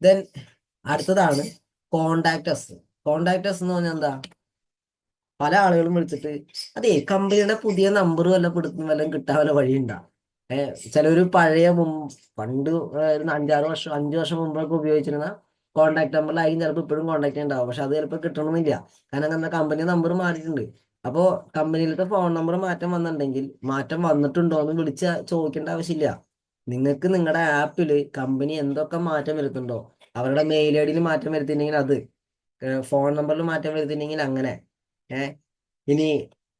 ദെൻ അടുത്തതാണ് കോണ്ടാക്ടസ്. കോണ്ടാക്ടസ് എന്ന് പറഞ്ഞാൽ എന്താ, പല ആളുകളും വിളിച്ചിട്ട് അതെ കമ്പനിയുടെ പുതിയ നമ്പർ വല്ലതും കിട്ടാൻ വല്ല വഴിയുണ്ടാ. ചിലൊരു പഴയ പണ്ട് ഒരു 5-6 വർഷം 5 വർഷം മുമ്പൊക്കെ ഉപയോഗിച്ചിരുന്ന കോൺടാക്ട് നമ്പറിലായിരിക്കും ചിലപ്പോൾ ഇപ്പോഴും കോൺടാക്ട് ഉണ്ടാവും. പക്ഷെ അത് ചിലപ്പോൾ കിട്ടണമെന്നില്ല. കാരണം എന്താ കമ്പനി നമ്പർ മാറിയിട്ടുണ്ട്. അപ്പോൾ കമ്പനിയിലത്തെ ഫോൺ നമ്പർ മാറ്റം വന്നിട്ടുണ്ടെങ്കിൽ മാറ്റം വന്നിട്ടുണ്ടോ എന്ന് വിളിച്ച് ചോദിക്കേണ്ട ആവശ്യമില്ല. നിങ്ങൾക്ക് നിങ്ങളുടെ ആപ്പിൽ കമ്പനി എന്തൊക്കെ മാറ്റം വരുത്തുന്നുണ്ടോ, അവരുടെ മെയിൽ ഐ ഡിയിൽ മാറ്റം വരുത്തിയിട്ടുണ്ടെങ്കിൽ അത്, ഫോൺ നമ്പറിൽ മാറ്റം വരുത്തിയിട്ടുണ്ടെങ്കിൽ അങ്ങനെ. ഇനി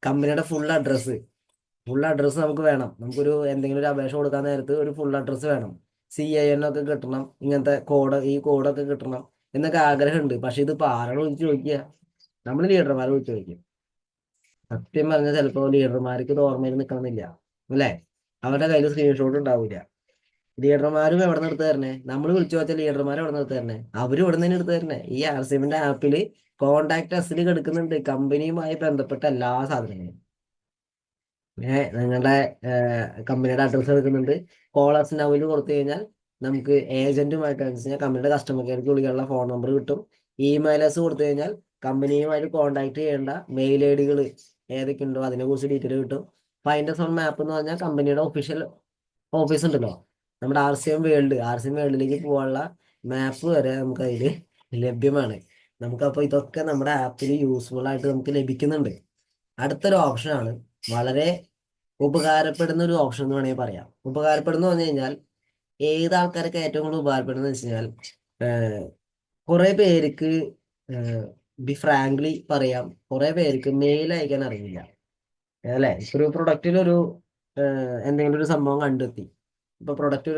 കമ്പനിയുടെ ഫുൾ അഡ്രസ്സ് നമുക്ക് വേണം. നമുക്കൊരു എന്തെങ്കിലും ഒരു അപേക്ഷ കൊടുക്കാൻ നേരത്ത് ഒരു ഫുൾ അഡ്രസ്സ് വേണം. CIN ഒക്കെ കിട്ടണം, ഇങ്ങനത്തെ ഈ കോഡൊക്കെ കിട്ടണം എന്നൊക്കെ ആഗ്രഹമുണ്ട്. പക്ഷെ ഇതിപ്പോൾ ആരോട് വിളിച്ച് ചോദിക്കുക? നമ്മൾ ലീഡർമാരെ വിളിച്ച് ചോദിക്കും. സത്യം പറഞ്ഞാൽ ചിലപ്പോൾ ലീഡർമാർക്ക് ഇത് ഓർമ്മയിൽ നിൽക്കണമെന്നില്ല, അല്ലേ? അവരുടെ കയ്യിൽ സ്ക്രീൻഷോട്ട് ഉണ്ടാവില്ല. ലീഡർമാരും എവിടെ നിന്ന് എടുത്ത് തരണേ? നമ്മൾ വിളിച്ചു വെച്ചാൽ ലീഡർമാർ എവിടെ നിന്ന് എടുത്ത് തരണേ? അവരും ഇവിടെ നിന്ന് എടുത്ത് തരണേ. ഈ ആർസിഎമ്മിന്റെ ആപ്പിൽ കോണ്ടാക്ട് അസിൽ കിടക്കുന്നുണ്ട് കമ്പനിയുമായി ബന്ധപ്പെട്ട എല്ലാ സാധനങ്ങളും. നിങ്ങളുടെ കമ്പനിയുടെ അഡ്രസ്സ് എടുക്കുന്നുണ്ട്. കോളേഴ്സ് നൗവിൽ കൊടുത്തു കഴിഞ്ഞാൽ നമുക്ക് ഏജന്റുമായിട്ട് കഴിഞ്ഞാൽ കമ്പനിയുടെ കസ്റ്റമർ കെയർക്ക് വിളിക്കാനുള്ള ഫോൺ നമ്പർ കിട്ടും. ഇമെയിലേഴ്സ് കൊടുത്തു കഴിഞ്ഞാൽ കമ്പനിയുമായിട്ട് കോൺടാക്ട് ചെയ്യേണ്ട മെയിൽ ഐ ഡികൾ ഏതൊക്കെ ഉണ്ടോ അതിനെക്കുറിച്ച് ഡീറ്റെയിൽ കിട്ടും. ഫൈൻഡ് us on മാപ്പ് എന്ന് പറഞ്ഞാൽ കമ്പനിയുടെ ഒഫീഷ്യൽ ഓഫീസ് ഉണ്ടല്ലോ, നമ്മുടെ RCM വേൾഡിലേക്ക് പോകാനുള്ള മാപ്പ് വരെ നമുക്ക് അതിൽ ലഭ്യമാണ്. നമുക്കപ്പോൾ ഇതൊക്കെ നമ്മുടെ ആപ്പിൽ യൂസ്ഫുൾ ആയിട്ട് നമുക്ക് ലഭിക്കുന്നുണ്ട്. അടുത്തൊരു ഓപ്ഷനാണ് വളരെ ഉപകാരപ്പെടുന്ന ഒരു ഓപ്ഷൻ എന്ന് വേണമെങ്കിൽ പറയാം. ഉപകാരപ്പെടുന്ന പറഞ്ഞു കഴിഞ്ഞാൽ ഏത് ആൾക്കാർക്ക് ഏറ്റവും കൂടുതൽ ഉപകാരപ്പെടുന്നത് വെച്ച് കഴിഞ്ഞാൽ കുറെ പേർക്ക് ബി ഫ്രാങ്ക്ലി പറയാം, കുറെ പേർക്ക് മെയിൽ അയക്കാൻ അറിയില്ല, അല്ലെ? ഒരു പ്രൊഡക്റ്റിലൊരു എന്തെങ്കിലും ഒരു സംഭവം കണ്ടെത്തി. ഇപ്പൊ പ്രൊഡക്റ്റ്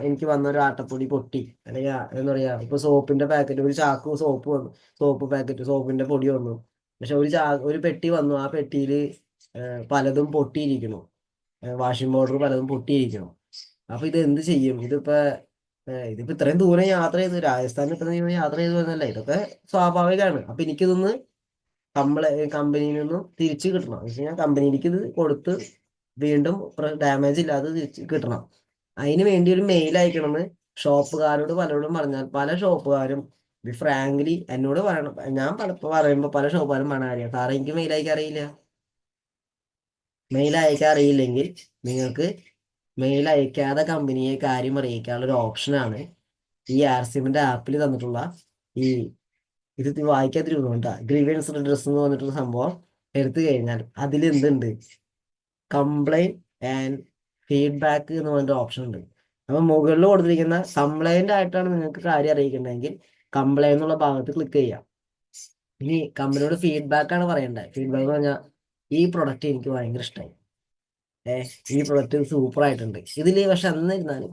എനിക്ക് വന്ന ഒരു ആട്ടപ്പൊടി പൊട്ടി, അല്ലെങ്കിൽ എന്താ പറയാ, ഇപ്പൊ സോപ്പിന്റെ പാക്കറ്റ്, ഒരു ചാക്ക് സോപ്പ് വന്നു, സോപ്പ് പാക്കറ്റ് സോപ്പിന്റെ പൊടി വന്നു. പക്ഷെ ഒരു പെട്ടി വന്നു, ആ പെട്ടിയിൽ പലതും പൊട്ടിയിരിക്കുന്നു, വാഷിംഗ് പൗഡർ പലതും പൊട്ടിയിരിക്കുന്നു. അപ്പൊ ഇത് എന്ത് ചെയ്യും? ഇതിപ്പോ ഇത്രയും ദൂരം യാത്ര ചെയ്ത്, രാജസ്ഥാനിൽ ഇത്രയും ദൂരം യാത്ര ചെയ്തു എന്നല്ല, ഇതൊക്കെ സ്വാഭാവികമാണ്. അപ്പൊ എനിക്കിതൊന്ന് കമ്പനിയിൽ നിന്നും തിരിച്ചു കിട്ടണം എന്ന് വെച്ച് കഴിഞ്ഞാൽ കമ്പനിയിലേക്ക് ഇത് കൊടുത്ത് വീണ്ടും ഡാമേജ് ഇല്ലാതെ തിരിച്ച് കിട്ടണം. അതിന് വേണ്ടി ഒരു മെയിൽ അയക്കണമെന്ന് ഷോപ്പുകാരോട് പലരോടും പറഞ്ഞാൽ പല ഷോപ്പുകാരും ഫ്രാങ്ക്ലി എന്നോട് പറയണം. ഞാൻ പറയുമ്പോൾ പല ഷോപ്പുകാരും പറഞ്ഞ അറിയാം, സാറേ എനിക്ക് മെയിൽ അയക്കാൻ അറിയില്ല. മെയിൽ അയക്കാൻ അറിയില്ലെങ്കിൽ നിങ്ങൾക്ക് മെയിൽ അയക്കാതെ കമ്പനിയെ കാര്യം അറിയിക്കാനുള്ള ഒരു ഓപ്ഷനാണ് ഈ ആർസിഎമ്മിന്റെ ആപ്പിൽ തന്നിട്ടുള്ള ഇത് വായിക്കാതിരുന്നുകൊണ്ടാ ഗ്രീവൻസ് റിഡ്രസ് എന്ന് പറഞ്ഞിട്ടുള്ള സംഭവം എടുത്തു കഴിഞ്ഞാൽ അതിൽ എന്തുണ്ട്? കംപ്ലൈന്റ് ആൻഡ് ഫീഡ്ബാക്ക് എന്ന് പറഞ്ഞൊരു ഓപ്ഷൻ ഉണ്ട്. അപ്പൊ മുകളിൽ കൊടുത്തിരിക്കുന്ന കംപ്ലൈന്റ് ആയിട്ടാണ് നിങ്ങൾക്ക് കാര്യം അറിയിക്കേണ്ടതെങ്കിൽ കംപ്ലൈന്റ് എന്നുള്ള ഭാഗത്ത് ക്ലിക്ക് ചെയ്യാം. ഇനി കമ്പനിയോട് ഫീഡ്ബാക്ക് ആണ് പറയേണ്ടത്. ഫീഡ്ബാക്ക് എന്ന് പറഞ്ഞാൽ ഈ പ്രൊഡക്റ്റ് എനിക്ക് ഭയങ്കര ഇഷ്ടമായി, ഈ പ്രൊഡക്റ്റ് സൂപ്പർ ആയിട്ടുണ്ട്, ഇതില് പക്ഷെ എന്നിരുന്നാലും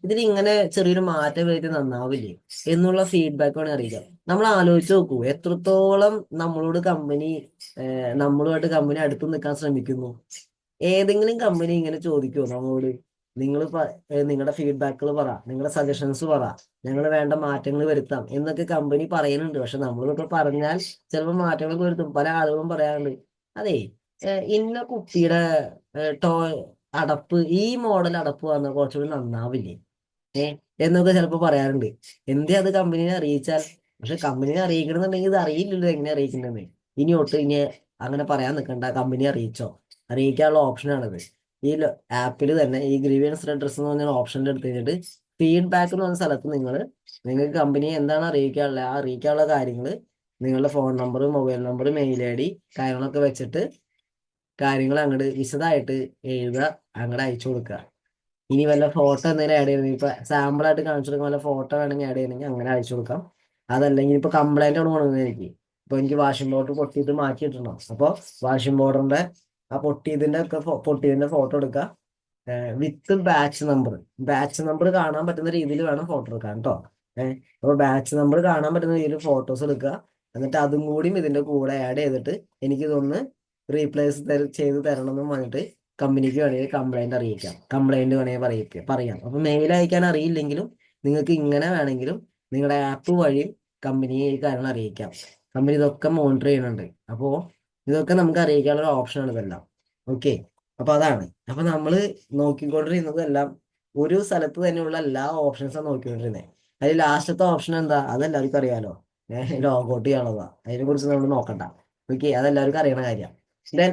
ഇതിൽ ഇങ്ങനെ ചെറിയൊരു മാറ്റം വരുത്തി നന്നാവില്ലേ എന്നുള്ള ഫീഡ്ബാക്ക് വേണമെങ്കിൽ അറിയിക്കാം. നമ്മൾ ആലോചിച്ച് നോക്കൂ, എത്രത്തോളം നമ്മളുമായിട്ട് കമ്പനി അടുത്ത് നിൽക്കാൻ ശ്രമിക്കുന്നു. ഏതെങ്കിലും കമ്പനി ഇങ്ങനെ ചോദിക്കുമോ നമ്മളോട്, നിങ്ങൾ നിങ്ങളുടെ ഫീഡ്ബാക്കുകൾ പറ, നിങ്ങളുടെ സജഷൻസ് പറ, ഞങ്ങൾ വേണ്ട മാറ്റങ്ങൾ വരുത്താം എന്നൊക്കെ കമ്പനി പറയുന്നുണ്ട്. പക്ഷെ നമ്മളിതൊക്കെ പറഞ്ഞാൽ ചിലപ്പോൾ മാറ്റങ്ങൾ വരുത്തും. പല ആളുകളും പറയാറുണ്ട്, അതെ ഇന്ന കുട്ടിയുടെ അടപ്പ്, ഈ മോഡൽ അടപ്പ് വന്നാൽ കുറച്ചുകൂടി നന്നാവില്ലേ എന്നൊക്കെ ചിലപ്പോൾ പറയാറുണ്ട്. എന്തേ അത് കമ്പനിനെ അറിയിച്ചാൽ? പക്ഷെ കമ്പനിനെ അറിയിക്കണമെന്നുണ്ടെങ്കിൽ ഇത് അറിയില്ലല്ലോ എങ്ങനെ അറിയിക്കണമെന്ന്. ഇനി അങ്ങനെ പറയാൻ നിൽക്കണ്ട, കമ്പനി അറിയിക്കാനുള്ള ഓപ്ഷനാണിത്. ഈ ആപ്പിൽ തന്നെ ഈ ഗ്രീവിയൻസ് റെഡ്രസ് എന്ന് പറഞ്ഞ ഓപ്ഷനിൽ എടുത്ത് കഴിഞ്ഞിട്ട് ഫീഡ്ബാക്ക് എന്ന് പറഞ്ഞ സ്ഥലത്ത് നിങ്ങൾക്ക് കമ്പനിയെ എന്താണ് അറിയിക്കാനുള്ള കാര്യങ്ങൾ നിങ്ങളുടെ phone number, mobile number, mail I D കാര്യങ്ങളൊക്കെ വെച്ചിട്ട് കാര്യങ്ങൾ അങ്ങോട്ട് വിശദമായിട്ട് എഴുതുക, അങ്ങോട്ട് അയച്ചു കൊടുക്കുക. ഇനി വല്ല ഫോട്ടോ എന്തെങ്കിലും ആഡ് ചെയ്യണമെങ്കിൽ ഇപ്പൊ സാമ്പിൾ ആയിട്ട് കാണിച്ചു കൊടുക്കാൻ വല്ല ഫോട്ടോ വേണമെങ്കിൽ ആഡ് ചെയ്യണമെങ്കിൽ അങ്ങനെ അയച്ചു കൊടുക്കാം. അതല്ലെങ്കിൽ ഇപ്പൊ കംപ്ലൈന്റ് ആണ് കൊണ്ടുവന്നത്, ഇപ്പൊ എനിക്ക് വാഷിംഗ് പൗഡർ പൊട്ടിയിട്ട് മാറ്റിയിട്ടണം, അപ്പോൾ വാഷിംഗ് പൗഡറിന്റെ ആ പൊട്ടിയതിന്റെ ഫോട്ടോ എടുക്കുക വിത്ത് ബാച്ച് നമ്പർ കാണാൻ പറ്റുന്ന രീതിയിൽ വേണം ഫോട്ടോ എടുക്കാൻ കേട്ടോ. അപ്പോൾ ബാച്ച് നമ്പർ കാണാൻ പറ്റുന്ന രീതിയിൽ ഫോട്ടോസ് എടുക്കുക. എന്നിട്ട് അതും കൂടിയും ഇതിന്റെ കൂടെ ആഡ് ചെയ്തിട്ട് എനിക്കിതൊന്ന് റീപ്ലേസ് ചെയ്ത് തരണം എന്ന് പറഞ്ഞിട്ട് കമ്പനിക്ക് വേണമെങ്കിൽ കംപ്ലൈന്റ് വേണമെങ്കിൽ പറയാം. അപ്പൊ മെയിൽ അയക്കാൻ അറിയില്ലെങ്കിലും നിങ്ങൾക്ക് ഇങ്ങനെ വേണമെങ്കിലും നിങ്ങളുടെ ആപ്പ് വഴിയും കമ്പനിയെ ഈ കാര്യങ്ങൾ അറിയിക്കാം. കമ്പനി ഇതൊക്കെ മോണിറ്റർ ചെയ്യുന്നുണ്ട്. അപ്പോൾ ഇതൊക്കെ നമുക്ക് അറിയിക്കാനുള്ള ഓപ്ഷനാണ് ഇതെല്ലാം. ഓക്കെ, അപ്പൊ അതാണ്. അപ്പൊ നമ്മൾ നോക്കിക്കൊണ്ടിരുന്നതെല്ലാം ഒരു സ്ഥലത്ത് തന്നെയുള്ള എല്ലാ ഓപ്ഷൻസും നോക്കിക്കൊണ്ടിരുന്നത്. അതിൽ ലാസ്റ്റത്തെ ഓപ്ഷൻ എന്താ? അതെല്ലാവർക്കും അറിയാലോ, ലോഗൗട്ട് ചെയ്യാനുള്ളതാ. അതിനെ കുറിച്ച് നമ്മൾ നോക്കണ്ട. ഓക്കെ, അതെല്ലാവർക്കും അറിയണ കാര്യമാണ്. ദെൻ